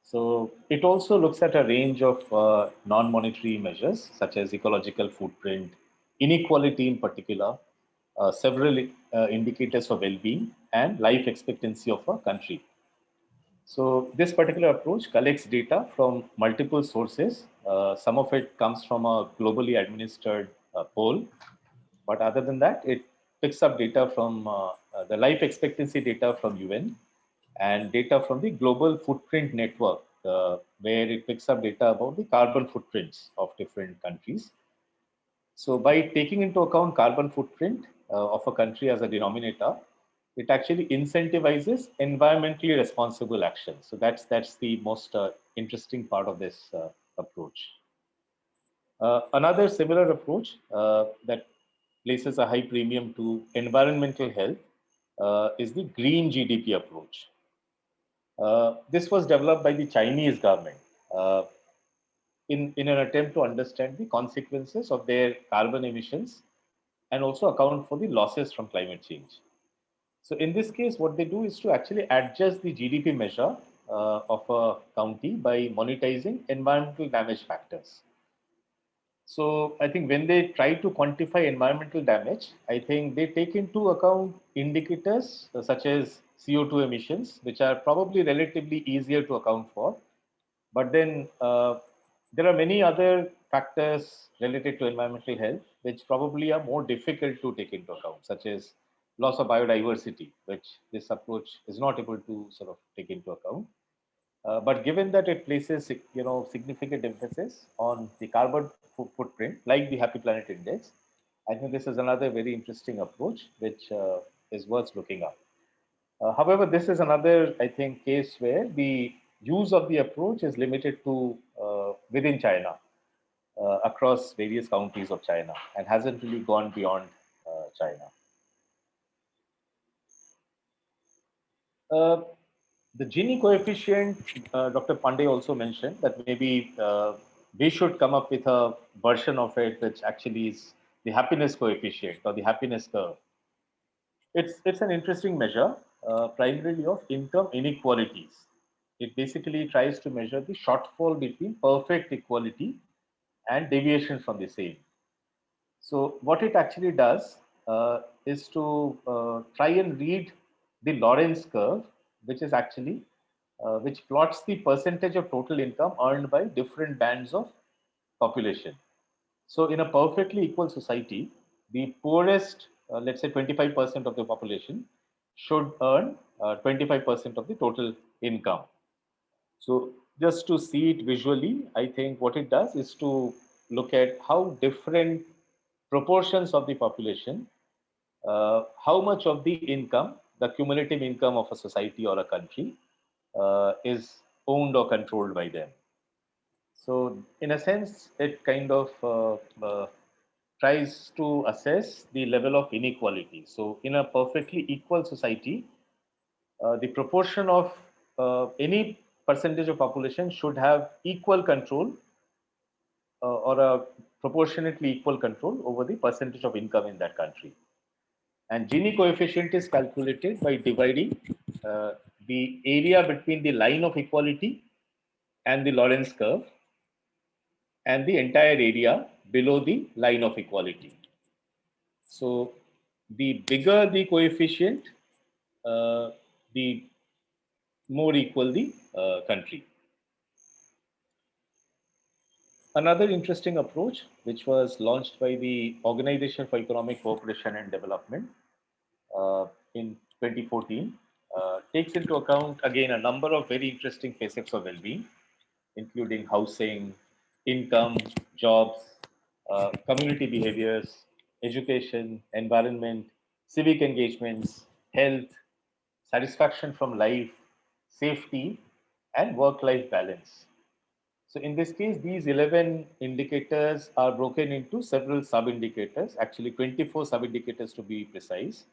So it also looks at a range of non-monetary measures such as ecological footprint, inequality in particular, several indicators for well-being, and life expectancy of a country. So this particular approach collects data from multiple sources. Some of it comes from a globally administered poll, but other than that, it picks up data from the life expectancy data from UN and data from the Global Footprint Network, where it picks up data about the carbon footprints of different countries. So by taking into account carbon footprint of a country as a denominator, it actually incentivizes environmentally responsible action. So that's the most interesting part of this approach. Another similar approach that places a high premium to environmental health is the green GDP approach. This was developed by the Chinese government in an attempt to understand the consequences of their carbon emissions and also account for the losses from climate change. So in this case, what they do is to actually adjust the GDP measure of a county by monetizing environmental damage factors. So I think when they try to quantify environmental damage, I think they take into account indicators such as CO2 emissions, which are probably relatively easier to account for. But then there are many other factors related to environmental health, which probably are more difficult to take into account, such as loss of biodiversity, which this approach is not able to sort of take into account. But given that it places, significant emphasis on the carbon footprint, like the Happy Planet Index, I think this is another very interesting approach, which is worth looking up. However, this is another, I think, case where the use of the approach is limited to within China, across various counties of China, and hasn't really gone beyond China. Uh, the Gini coefficient, Dr. Pandey also mentioned that maybe we should come up with a version of it which actually is the happiness coefficient or the happiness curve. It's an interesting measure, primarily of income inequalities. It basically tries to measure the shortfall between perfect equality and deviation from the same. So what it actually does is to try and read the Lorenz curve, which is actually which plots the percentage of total income earned by different bands of population. So in a perfectly equal society, the poorest, let's say 25% of the population, should earn 25% of the total income. So just to see it visually, I think what it does is to look at how different proportions of the population, how much of the income, the cumulative income of a society or a country, is owned or controlled by them. So, in a sense, it kind of tries to assess the level of inequality. So, in a perfectly equal society, the proportion of any percentage of population should have equal control, or a proportionately equal control over the percentage of income in that country. And Gini coefficient is calculated by dividing uh, the area between the line of equality and the Lorenz curve, and the entire area below the line of equality. So the bigger the coefficient, uh, the more equal the country. Another interesting approach, which was launched by the Organization for Economic Cooperation and Development in 2014, takes into account again a number of very interesting facets of well-being, including housing, income, jobs, community behaviors, education, environment, civic engagements, health, satisfaction from life, safety, and work-life balance. So in this case, these 11 indicators are broken into several sub-indicators, actually 24 sub-indicators to be precise.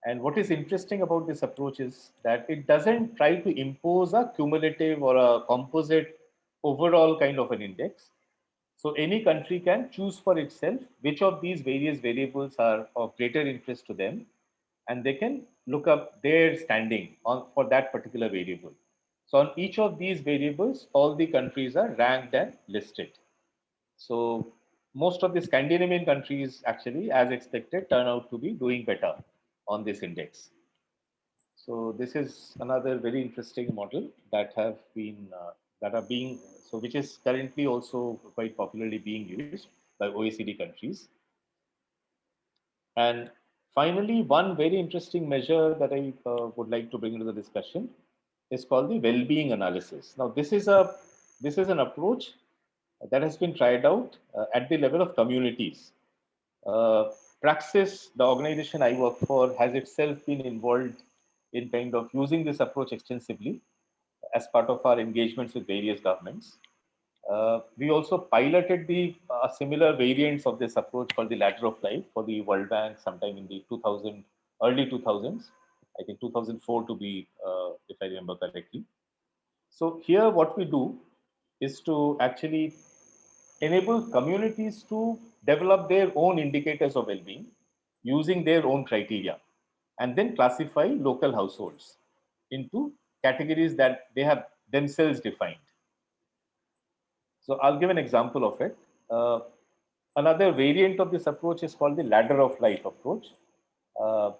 And what is interesting about this approach is that it doesn't try to impose a cumulative or a composite overall kind of an index. So any country can choose for itself which of these various variables are of greater interest to them, and they can look up their standing on for that particular variable. So on each of these variables, all the countries are ranked and listed. So most of the Scandinavian countries actually, as expected, turn out to be doing better on this index. So this is another very interesting model that have been that are being so which is currently also quite popularly being used by OECD countries. And finally, one very interesting measure that I would like to bring into the discussion is called the well-being analysis. Now, this is an approach that has been tried out at the level of communities. Praxis, the organization I work for, has itself been involved in kind of using this approach extensively as part of our engagements with various governments. We also piloted the similar variants of this approach called the ladder of life for the World Bank sometime in the early 2000s, I think 2004 to be, if I remember correctly. So here what we do is to actually enable communities to develop their own indicators of well-being using their own criteria, and then classify local households into categories that they have themselves defined. So I'll give an example of it. Uh, Another variant of this approach is called the ladder of life approach, uh,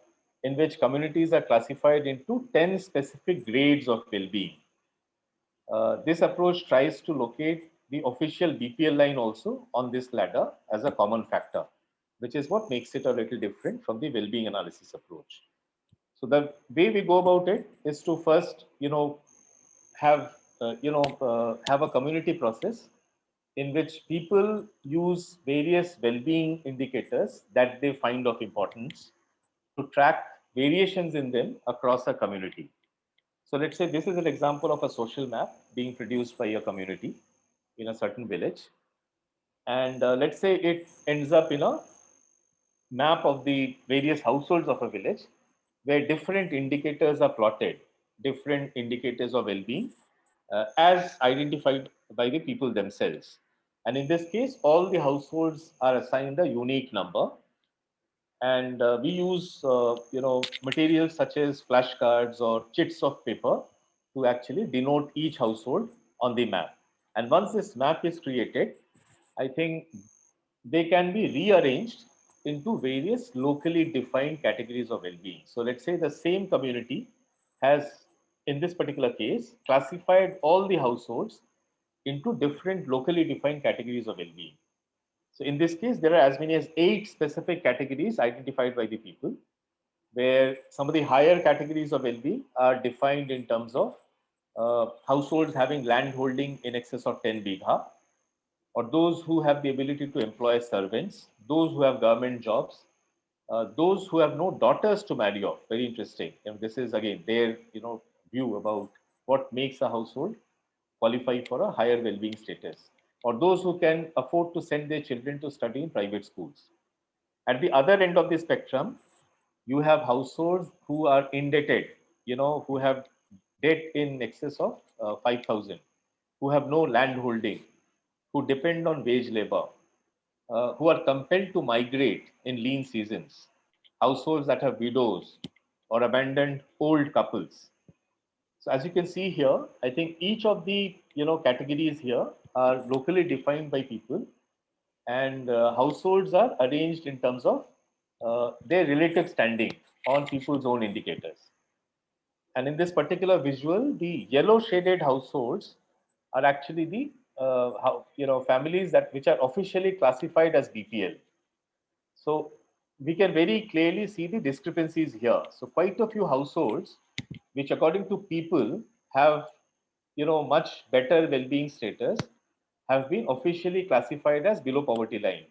in which communities are classified into 10 specific grades of well-being. This approach tries to locate the official BPL line also on this ladder as a common factor, which is what makes it a little different from the well-being analysis approach. So the way we go about it is to first, have have a community process in which people use various well-being indicators that they find of importance to track variations in them across a community. So let's say this is an example of a social map being produced by a community in a certain village. And let's say it ends up in a map of the various households of a village where different indicators are plotted, different indicators of well-being as identified by the people themselves. And in this case, all the households are assigned a unique number, and we use materials such as flashcards or chits of paper to actually denote each household on the map. And once this map is created, I think they can be rearranged into various locally defined categories of well-being. So let's say the same community has, in this particular case, classified all the households into different locally defined categories of well-being. So in this case, there are as many as 8 specific categories identified by the people, where some of the higher categories of well-being are defined in terms of households having land holding in excess of 10 bigha, or those who have the ability to employ servants, those who have government jobs, those who have no daughters to marry off. Very interesting. And this is again their view about what makes a household qualify for a higher well-being status, or those who can afford to send their children to study in private schools. At the other end of the spectrum, you have households who are indebted, who have debt in excess of 5,000, who have no land holding, who depend on wage labor, who are compelled to migrate in lean seasons, households that have widows or abandoned old couples. So as you can see here, I think each of the categories here are locally defined by people, and households are arranged in terms of their relative standing on people's own indicators. And in this particular visual, the yellow shaded households are actually the families that which are officially classified as BPL. So we can very clearly see the discrepancies here. So quite a few households, which according to people have much better well-being status, have been officially classified as below poverty line.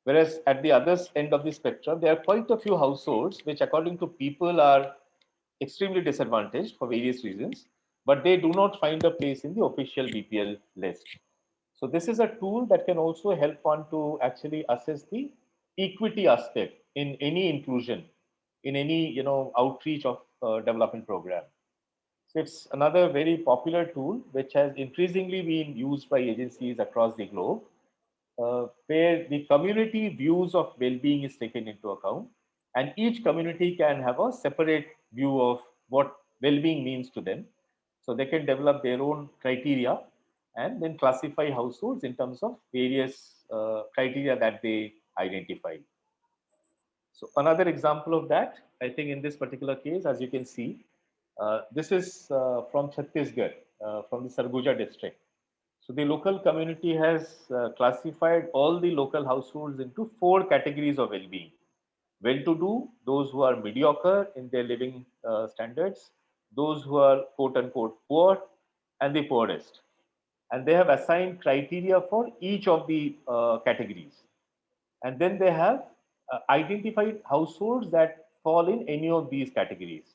Whereas at the other end of the spectrum, there are quite a few households which, according to people, are extremely disadvantaged for various reasons, but they do not find a place in the official BPL list. So this is a tool that can also help one to actually assess the equity aspect in any inclusion, in any outreach of development program. So it's another very popular tool which has increasingly been used by agencies across the globe, where the community views of well-being is taken into account, and each community can have a separate view of what well-being means to them. So they can develop their own criteria and then classify households in terms of various criteria that they identify. So another example of that, I think in this particular case, as you can see, this is from Chhattisgarh, from the Sarguja district. So the local community has classified all the local households into 4 categories of well-being. Well-to-do, those who are mediocre in their living standards, those who are quote-unquote poor, and the poorest. And they have assigned criteria for each of the categories. And then they have identified households that fall in any of these categories.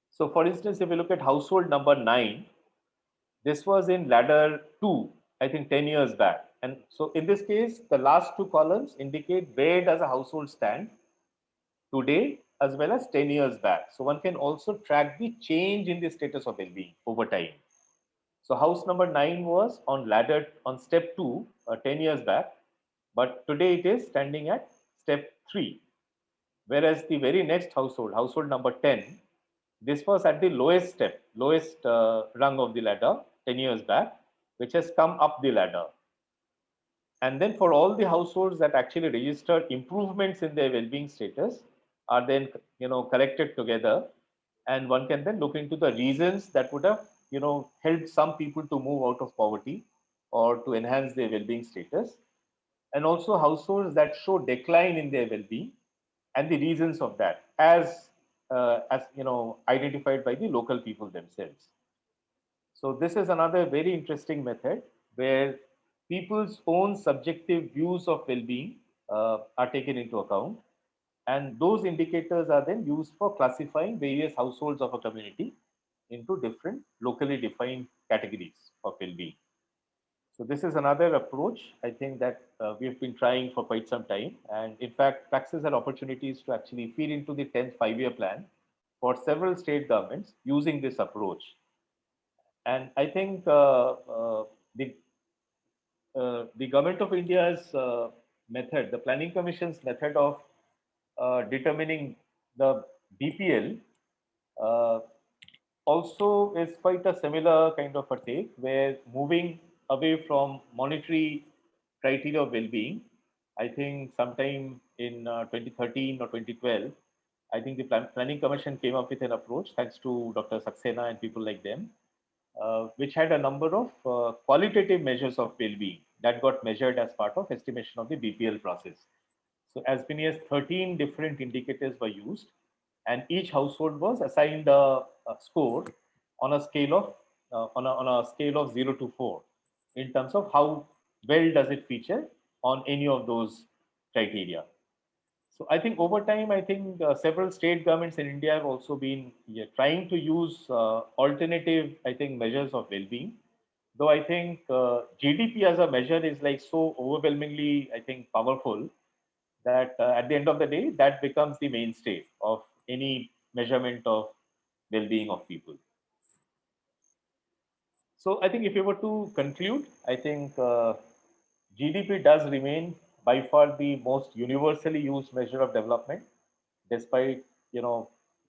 So for instance, if you look at household number 9, this was in ladder 2, I think 10 years back. And so in this case, the last 2 columns indicate where does a household stand today as well as 10 years back. So one can also track the change in the status of well-being over time. So house number 9 was on ladder on step 2 10 years back, but today it is standing at step 3. Whereas the very next household, household number 10, this was at the lowest step, lowest rung of the ladder 10 years back, which has come up the ladder. And then for all the households that actually registered improvements in their well-being status are then collected together, and one can then look into the reasons that would have helped some people to move out of poverty or to enhance their well-being status, and also households that show decline in their well-being and the reasons of that as identified by the local people themselves. So this is another very interesting method where people's own subjective views of well-being are taken into account, and those indicators are then used for classifying various households of a community into different locally defined categories of well-being. So this is another approach I think that we've been trying for quite some time. And in fact, Praxis had opportunities to actually feed into the 10th five-year plan for several state governments using this approach. And I think the government of India's method, the Planning Commission's method of determining the BPL, uh, also is quite a similar kind of a take, where moving away from monetary criteria of well-being, I think sometime in 2013 or 2012, I think the Planning Commission came up with an approach, thanks to Dr. Saxena and people like them, which had a number of qualitative measures of well-being that got measured as part of estimation of the BPL process. So as many as 13 different indicators were used, and each household was assigned a score on a scale of on a scale of 0 to 4 in terms of how well does it feature on any of those criteria. So I think over time, I think several state governments in India have also been trying to use alternative, I think, measures of well-being. Though I think GDP as a measure is like so overwhelmingly, I think, powerful that at the end of the day, that becomes the mainstay of any measurement of well-being of people. So I think if you were to conclude, I think GDP does remain by far the most universally used measure of development, despite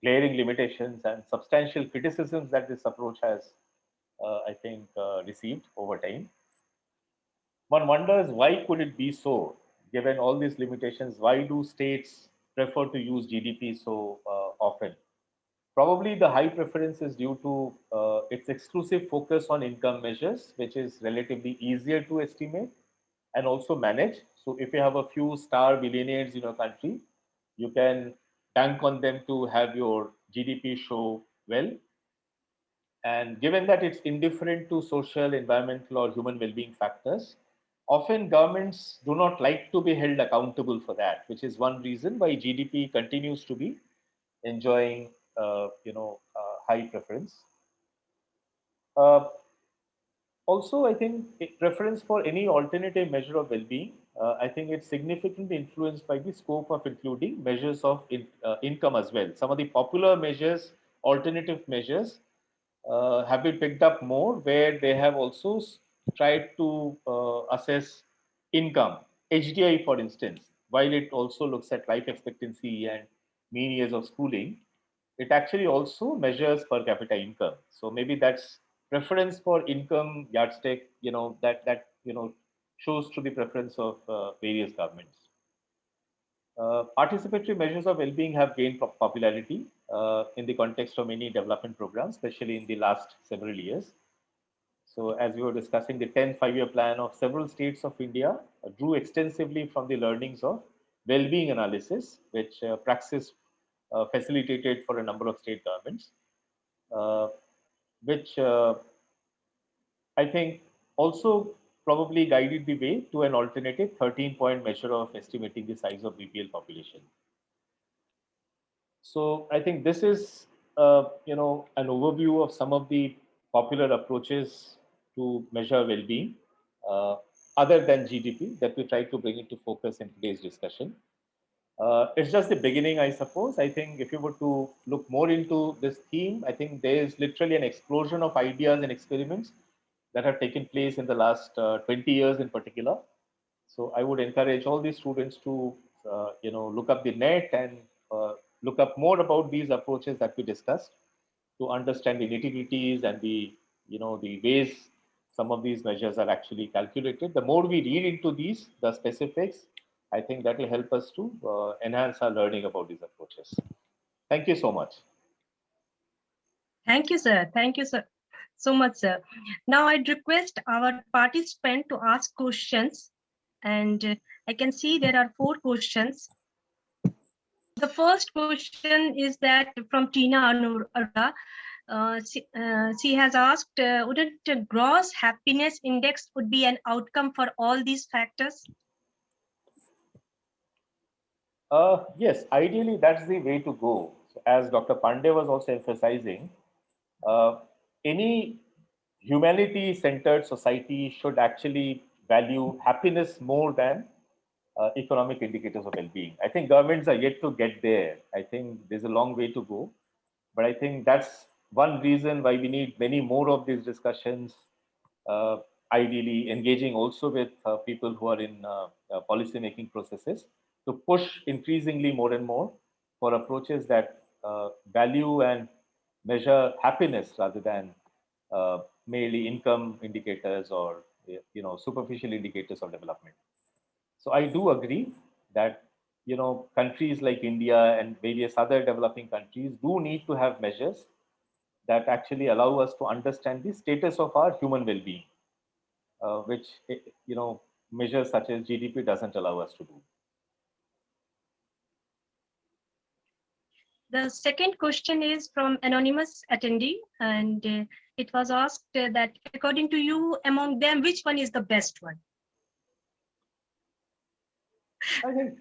glaring limitations and substantial criticisms that this approach has, I think, received over time. One wonders why could it be so, given all these limitations? Why do states prefer to use GDP so often? Probably the high preference is due to its exclusive focus on income measures, which is relatively easier to estimate and also manage. So if you have a few star billionaires in your country, you can bank on them to have your GDP show well. And given that it's indifferent to social, environmental, or human well-being factors, often governments do not like to be held accountable for that, which is one reason why GDP continues to be enjoying, high preference. Uh, Also, I think preference for any alternative measure of well-being, I think it's significantly influenced by the scope of including measures of income as well. Some of the popular measures, alternative measures, have been picked up more, where they have also tried to assess income. HDI, for instance, while it also looks at life expectancy and mean years of schooling, it actually also measures per capita income. So maybe that's preference for income yardstick, that shows to the preference of various governments. Participatory measures of well-being have gained popularity in the context of many development programs, especially in the last several years. So as we were discussing, the 10th five-year plan of several states of India drew extensively from the learnings of well-being analysis, which Praxis facilitated for a number of state governments, which I think also probably guided the way to an alternative 13-point measure of estimating the size of BPL population. So I think this is, an overview of some of the popular approaches to measure well-being, uh, other than GDP, that we try to bring into focus in today's discussion. It's just the beginning, I suppose. I think if you were to look more into this theme, I think there is literally an explosion of ideas and experiments that have taken place in the last 20 years in particular. So I would encourage all these students to, look up the net and look up more about these approaches that we discussed, to understand the nitty-gritties and the ways some of these measures are actually calculated. The more we read into the specifics, I think that will help us to enhance our learning about these approaches. Thank you so much. Thank you, sir. Thank you, sir. So much, sir. Now I'd request our participant to ask questions, and I can see there are 4 questions. The first question is that from Tina Arora. She has asked, wouldn't a gross happiness index would be an outcome for all these factors? Yes, ideally that's the way to go. So as Dr. Pandey was also emphasizing, uh, any humanity-centered society should actually value happiness more than economic indicators of well-being. I think governments are yet to get there. I think there's a long way to go, but I think that's one reason why we need many more of these discussions. Uh, Ideally, engaging also with people who are in policy-making processes to push increasingly more and more for approaches that value and measure happiness rather than merely income indicators or superficial indicators of development. So I do agree that countries like India and various other developing countries do need to have measures that actually allow us to understand the status of our human well-being, which measures such as GDP doesn't allow us to do. The second question is from anonymous attendee, and it was asked that according to you, among them, which one is the best one? I think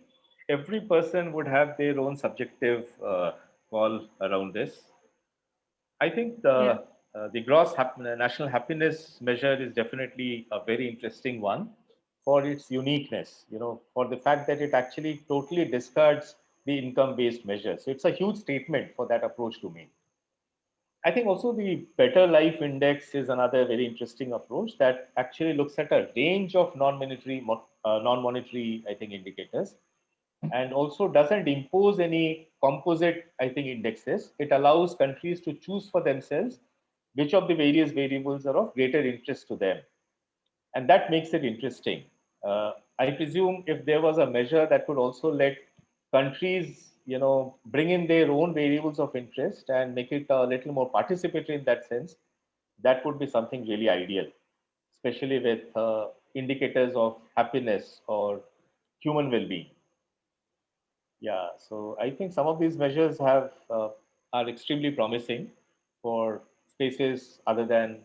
every person would have their own subjective call around this. I think the national happiness measure is definitely a very interesting one for its uniqueness. For the fact that it actually totally discards the income-based measure. So it's a huge statement for that approach to make. I think also the Better Life Index is another very interesting approach that actually looks at a range of non-monetary, I think, indicators, and also doesn't impose any composite, I think, indexes. It allows countries to choose for themselves which of the various variables are of greater interest to them, and that makes it interesting. I presume if there was a measure that could also let countries, bring in their own variables of interest and make it a little more participatory in that sense, that would be something really ideal, especially with indicators of happiness or human well-being. Yeah, so I think some of these measures are extremely promising for spaces other than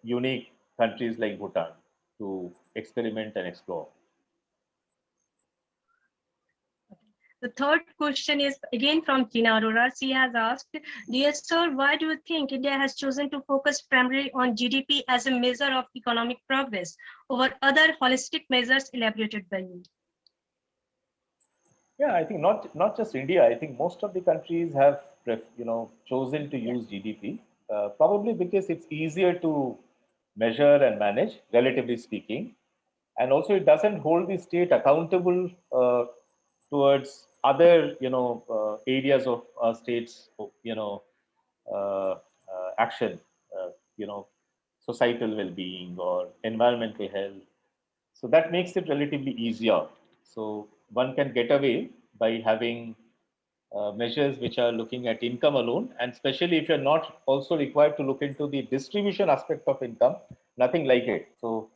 unique countries like Bhutan to experiment and explore. The third question is again from Tina Arora. She has asked, dear sir, why do you think India has chosen to focus primarily on GDP as a measure of economic progress over other holistic measures elaborated by you? Yeah, I think not just India. I think most of the countries have chosen to use GDP, probably because it's easier to measure and manage, relatively speaking, and also it doesn't hold the state accountable towards other areas of states uh, action, you know societal well-being or environmental health. So that makes it relatively easier. So one can get away by having measures which are looking at income alone, and especially if you're not also required to look into the distribution aspect of income, nothing like it. So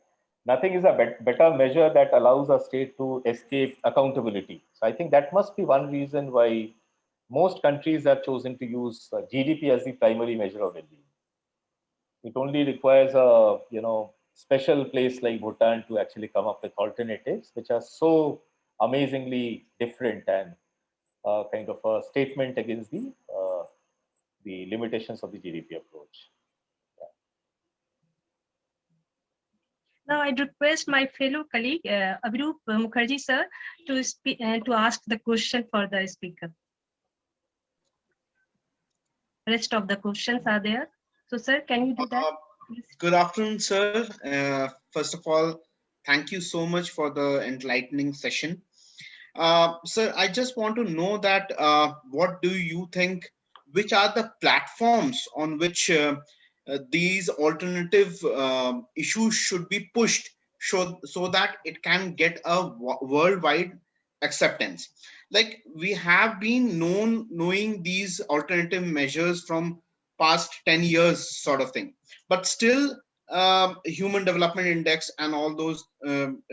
nothing is a better measure that allows a state to escape accountability. So I think that must be one reason why most countries have chosen to use GDP as the primary measure of well-being. It only requires a special place like Bhutan to actually come up with alternatives which are so amazingly different and kind of a statement against the limitations of the GDP approach. Now I'd request my fellow colleague, Abhirup Mukherjee sir, to ask the question for the speaker. Rest of the questions are there. So sir, can you do that? Good afternoon, sir. First of all, thank you so much for the enlightening session. Sir, I just want to know that what do you think, which are the platforms on which these alternative issues should be pushed so that it can get a worldwide acceptance? Like we have been knowing these alternative measures from past 10 years sort of thing, but still human development index and all those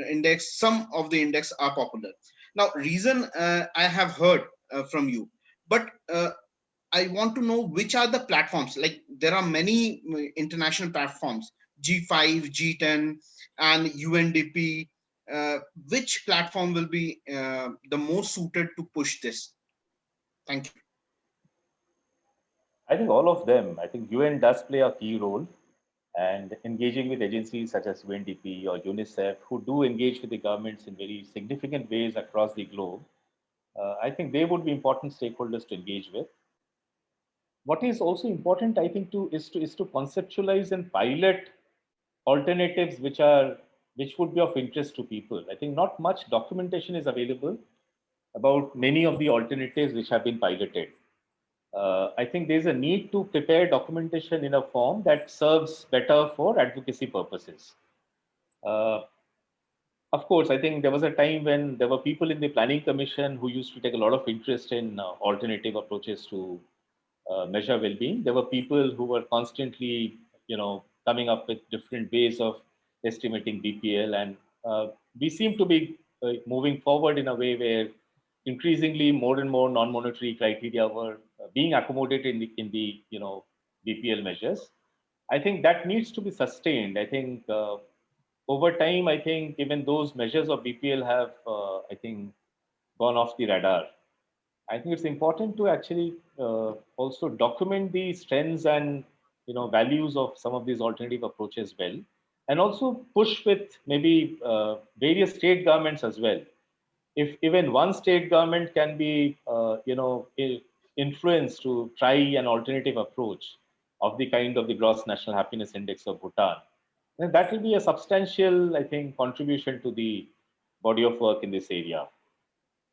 index, some of the index are popular. Now reason I have heard from you, but I want to know which are the platforms. Like there are many international platforms, G5, G10, and UNDP. Which platform will be the most suited to push this? Thank you. I think all of them. I think UN does play a key role, and engaging with agencies such as UNDP or UNICEF, who do engage with the governments in very significant ways across the globe. I think they would be important stakeholders to engage with. What is also important, I think, is to conceptualize and pilot alternatives which would be of interest to people. I think not much documentation is available about many of the alternatives which have been piloted. I think there's a need to prepare documentation in a form that serves better for advocacy purposes. Uh, of course, I think there was a time when there were people in the planning commission who used to take a lot of interest in alternative approaches to measure well-being. There were people who were constantly, coming up with different ways of estimating BPL, and we seem to be moving forward in a way where increasingly more and more non-monetary criteria were being accommodated in the BPL measures. I think that needs to be sustained. I think over time, I think even those measures of BPL have, I think, gone off the radar. I think it's important to actually also document the strengths and values of some of these alternative approaches well, and also push with maybe various state governments as well. If even one state government can be influenced to try an alternative approach of the kind of the gross national happiness index of Bhutan, then that will be a substantial, I think, contribution to the body of work in this area.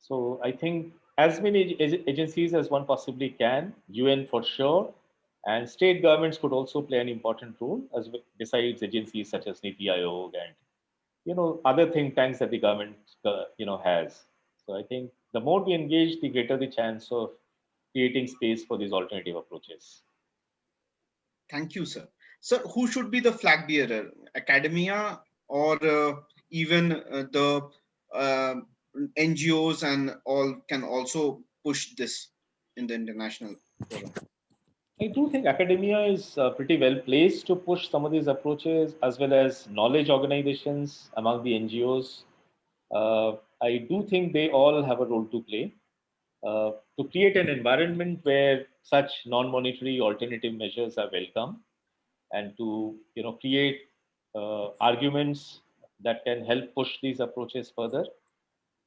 So I think as many agencies as one possibly can, UN for sure, and state governments could also play an important role as besides agencies such as Niti Aayog and other think tanks that the government has. So I think the more we engage, the greater the chance of creating space for these alternative approaches. Thank you, sir. Sir, who should be the flag bearer? Academia or even the uh, NGOs and all can also push this in the international forum? I do think academia is pretty well placed to push some of these approaches, as well as knowledge organizations among the NGOs. I do think they all have a role to play to create an environment where such non-monetary alternative measures are welcome, and to create arguments that can help push these approaches further.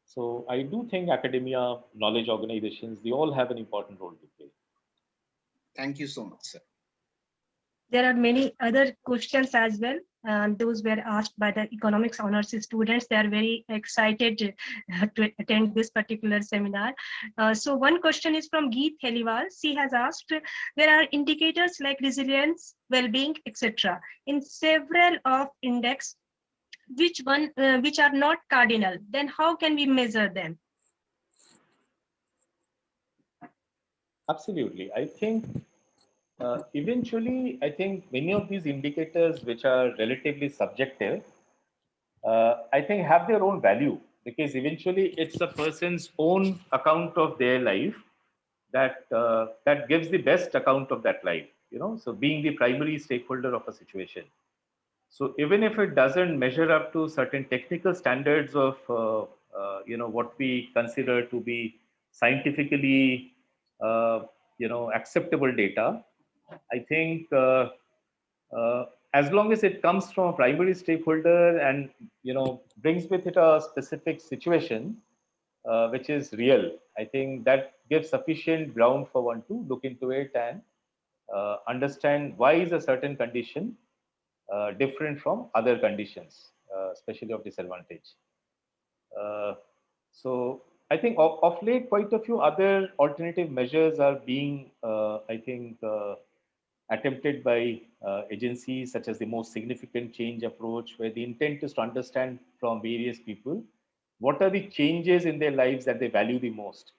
So I do think academia, knowledge organizations, they all have an important role to play. Thank you so much, sir. There are many other questions as well. Those were asked by the economics honors students. They are very excited to attend this particular seminar. So one question is from Geet Heliwal. She has asked, there are indicators like resilience, well-being, etc. in several of index, which are not cardinal. Then how can we measure them? Absolutely. I think eventually, I think many of these indicators, which are relatively subjective, I think have their own value, because eventually it's a person's own account of their life that gives the best account of that life. So being the primary stakeholder of a situation. So even if it doesn't measure up to certain technical standards of what we consider to be scientifically acceptable data, I think as long as it comes from a primary stakeholder and brings with it a specific situation which is real, I think that gives sufficient ground for one to look into it and understand why is a certain condition different from other conditions, especially of disadvantage. So I think of late, quite a few other alternative measures are being, I think, attempted by agencies such as the most significant change approach, where the intent is to understand from various people what are the changes in their lives that they value the most.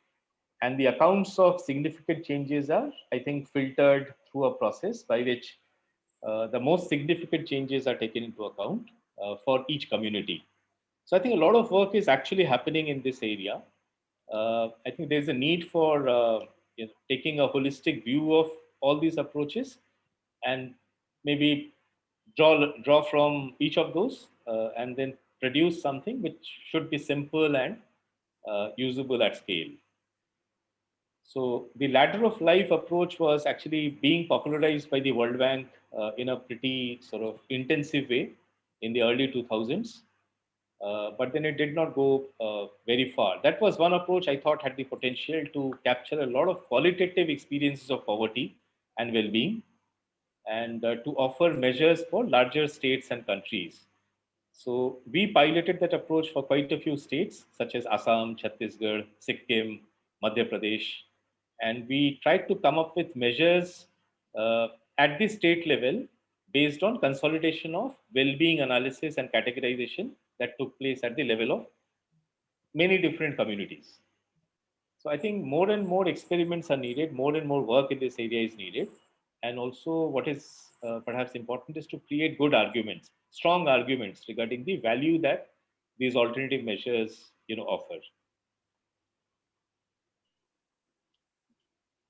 And the accounts of significant changes are, I think, filtered through a process by which the most significant changes are taken into account for each community. So I think a lot of work is actually happening in this area. I think there's a need for taking a holistic view of all these approaches and maybe draw from each of those and then produce something which should be simple and usable at scale. So the ladder of life approach was actually being popularized by the World Bank in a pretty sort of intensive way in the early 2000s. But then it did not go very far. That was one approach I thought had the potential to capture a lot of qualitative experiences of poverty and well-being, and to offer measures for larger states and countries. So we piloted that approach for quite a few states, such as Assam, Chhattisgarh, Sikkim, Madhya Pradesh, and we tried to come up with measures uh, at the state level based on consolidation of well-being analysis and categorization that took place at the level of many different communities. So I think more and more experiments are needed, more and more work in this area is needed. And also what is perhaps important is to create good arguments, strong arguments regarding the value that these alternative measures offer.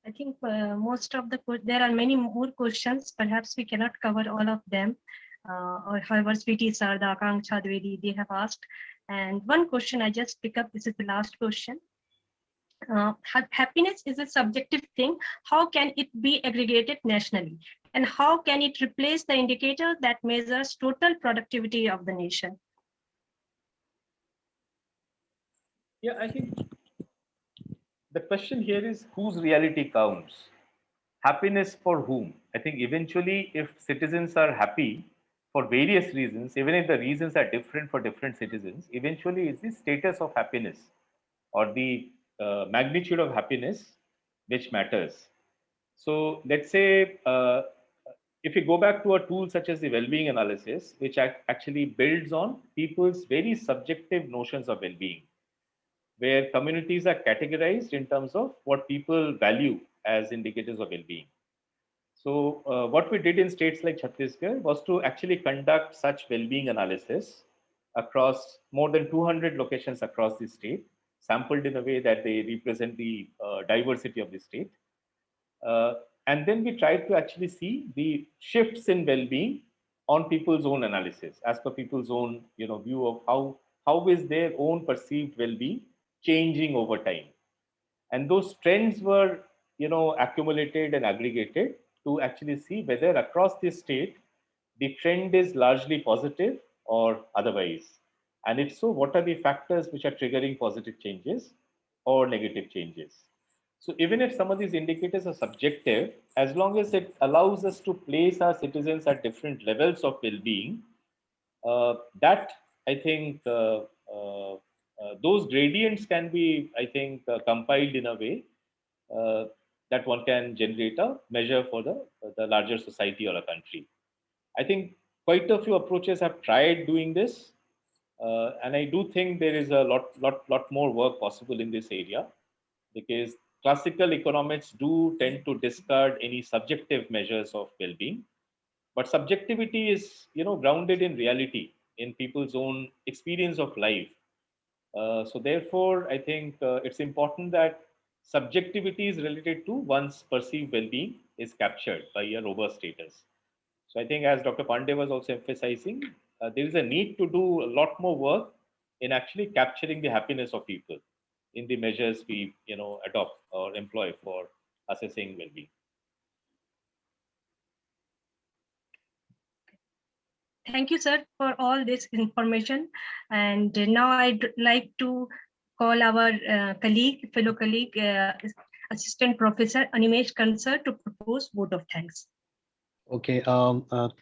I think most of there are many more questions. Perhaps we cannot cover all of them. Or however, Sweetie Sarda, Akanksha Dwivedi, they have asked. And one question I just pick up, this is the last question. Happiness is a subjective thing. How can it be aggregated nationally? And how can it replace the indicator that measures total productivity of the nation? Yeah, I think the question here is whose reality counts? Happiness for whom? I think eventually, if citizens are happy for various reasons, even if the reasons are different for different citizens, eventually it's the status of happiness or the magnitude of happiness which matters. So let's say if we go back to a tool such as the well-being analysis, which actually builds on people's very subjective notions of well-being, where communities are categorized in terms of what people value as indicators of well-being. So what we did in states like Chhattisgarh was to actually conduct such well-being analysis across more than 200 locations across the state, sampled in a way that they represent the diversity of the state. And then we tried to actually see the shifts in well-being on people's own analysis, as per people's own view of how is their own perceived well-being changing over time. And those trends were accumulated and aggregated to actually see whether across the state the trend is largely positive or otherwise, and if so, what are the factors which are triggering positive changes or negative changes. So even if some of these indicators are subjective, as long as it allows us to place our citizens at different levels of well-being, that I think those gradients can be, I think, compiled in a way that one can generate a measure for the larger society or a country. I think quite a few approaches have tried doing this, and I do think there is a lot more work possible in this area, because classical economists do tend to discard any subjective measures of well-being, but subjectivity is grounded in reality, in people's own experience of life. So therefore, I think it's important that subjectivities related to one's perceived well-being is captured by a robust status. So I think, as Dr. Pandey was also emphasizing, there is a need to do a lot more work in actually capturing the happiness of people in the measures we adopt or employ for assessing well-being. Thank you, sir, for all this information. And now I'd like to call our fellow colleague, Assistant Professor Animesh Kansar, to propose vote of thanks. Okay,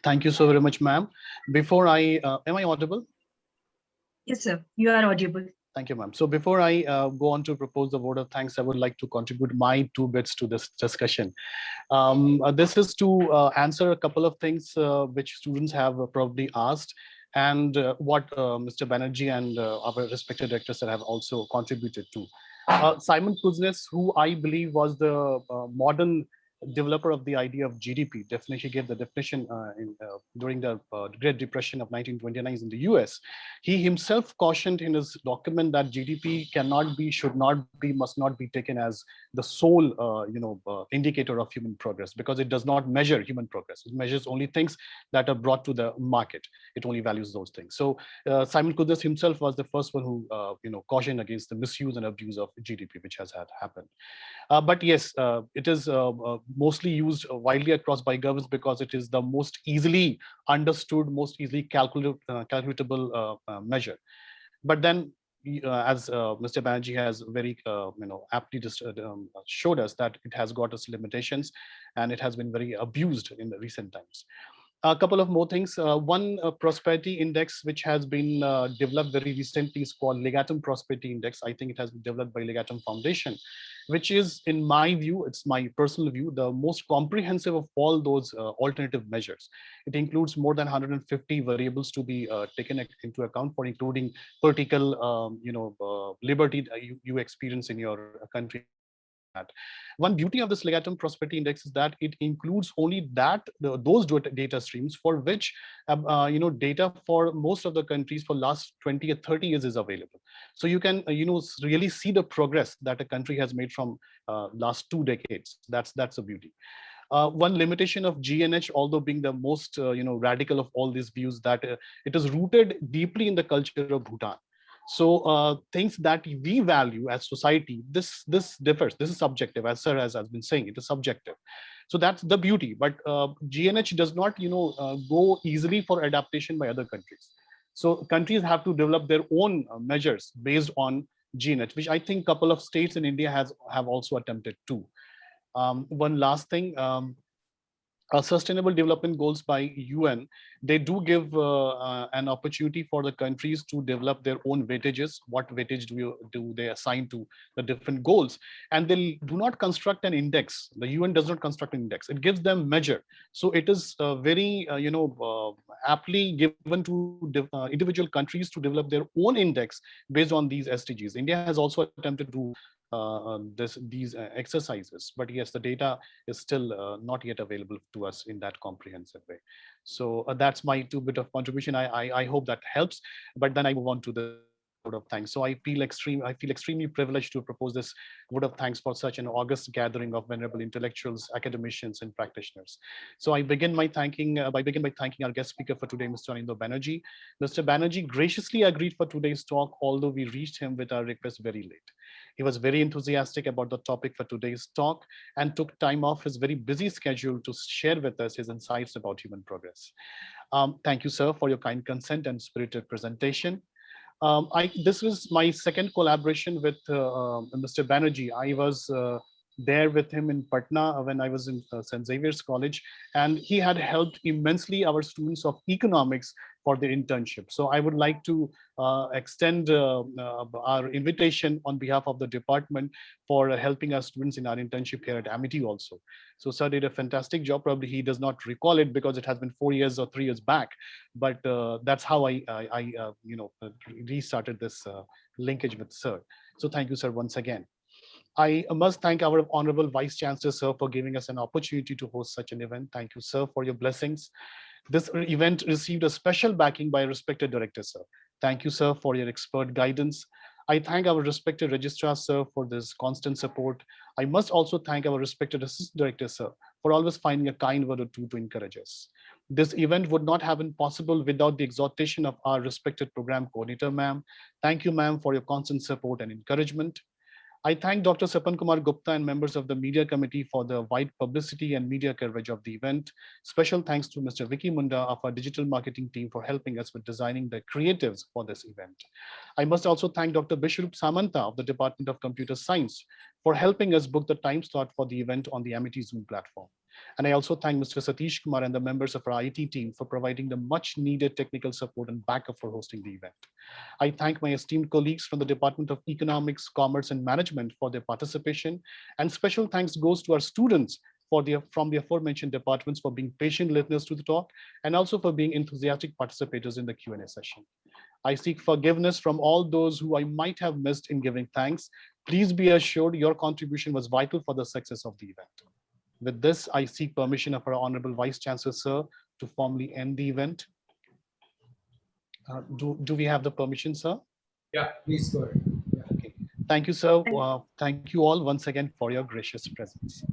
thank you so very much, ma'am. Before am I audible? Yes, sir, you are audible. Thank you, ma'am. So before I go on to propose the vote of thanks, I would like to contribute my 2 bits to this discussion. This is to answer a couple of things which students have probably asked, and what Mr. Banerjee and our respected directors have also contributed to. Simon Kuznets, who I believe was the modern developer of the idea of GDP, definitely gave the definition during the Great Depression of 1929 in the US. He himself cautioned in his document that GDP cannot be, should not be, must not be taken as the sole indicator of human progress, because it does not measure human progress. It measures only things that are brought to the market. It only values those things. So Simon Kuznets himself was the first one who cautioned against the misuse and abuse of GDP, which has had happened. But yes, it is mostly used widely across by governments because it is the most easily understood, most easily calculable measure. But then, as Mr. Banerjee has very aptly just showed us, that it has got its limitations and it has been very abused in the recent times. A couple of more things. One prosperity index, which has been developed very recently, is called Legatum Prosperity Index. I think it has been developed by Legatum Foundation, which is, in my view, it's my personal view, the most comprehensive of all those alternative measures. It includes more than 150 variables to be taken into account for, including political, liberty that you experience in your country. That one beauty of this Legatum Prosperity Index is that it includes only those data streams for which data for most of the countries for last 20 or 30 years is available. So you can really see the progress that a country has made from last 2 decades. That's a beauty. One limitation of GNH, although being the most radical of all these views, that it is rooted deeply in the culture of Bhutan. So things that we value as society, this differs. This is subjective, as Sir has been saying. It is subjective. So that's the beauty. But GNH does not go easily for adaptation by other countries. So countries have to develop their own measures based on GNH, which I think a couple of states in India have also attempted to. One last thing. Sustainable Development Goals by UN, they do give an opportunity for the countries to develop their own weightages. What weightage do they assign to the different goals? And they do not construct an index. The UN does not construct an index. It gives them measure. So it is very, aptly given to individual countries to develop their own index based on these SDGs. India has also attempted to do these exercises, but yes, the data is still not yet available to us in that comprehensive way. So that's my 2 bit of contribution. I hope that helps. But then I move on to the vote of thanks. So I feel extremely privileged to propose this vote of thanks for such an august gathering of venerable intellectuals, academicians, and practitioners. So I begin by thanking our guest speaker for today, Mr. Anindya Banerjee. Mr. Banerjee graciously agreed for today's talk, although we reached him with our request very late. He was very enthusiastic about the topic for today's talk and took time off his very busy schedule to share with us his insights about human progress. Thank you, sir, for your kind consent and spirited presentation. This was my second collaboration with Mr. Banerjee. I was there with him in Patna when I was in St. Xavier's College, and he had helped immensely our students of economics for their internship. So I would like to extend our invitation on behalf of the department for helping our students in our internship here at Amity also. So sir did a fantastic job. Probably he does not recall it because it has been 4 years or 3 years back, but that's how I restarted this linkage with sir. So thank you, sir, once again. I must thank our Honorable Vice Chancellor, sir, for giving us an opportunity to host such an event. Thank you, sir, for your blessings. This event received a special backing by a respected director, sir. Thank you, sir, for your expert guidance. I thank our respected registrar, sir, for this constant support. I must also thank our respected assistant director, sir, for always finding a kind word or two to encourage us. This event would not have been possible without the exhortation of our respected program coordinator, ma'am. Thank you, ma'am, for your constant support and encouragement. I thank Dr. Sapan Kumar Gupta and members of the media committee for the wide publicity and media coverage of the event. Special thanks to Mr. Vicky Munda of our digital marketing team for helping us with designing the creatives for this event. I must also thank Dr. Bishrup Samanta of the Department of Computer Science for helping us book the time slot for the event on the Amity Zoom platform. And I also thank Mr. Satish Kumar and the members of our IT team for providing the much needed technical support and backup for hosting the event. I thank my esteemed colleagues from the Department of Economics, Commerce, and Management for their participation. And special thanks goes to our students from the aforementioned departments for being patient listeners to the talk and also for being enthusiastic participators in the Q&A session. I seek forgiveness from all those who I might have missed in giving thanks. Please be assured your contribution was vital for the success of the event. With this, I seek permission of our Honorable Vice Chancellor, sir, to formally end the event. Do we have the permission, sir? Yeah, please go ahead. Yeah. Okay. Thank you, sir. Thank you all once again for your gracious presence.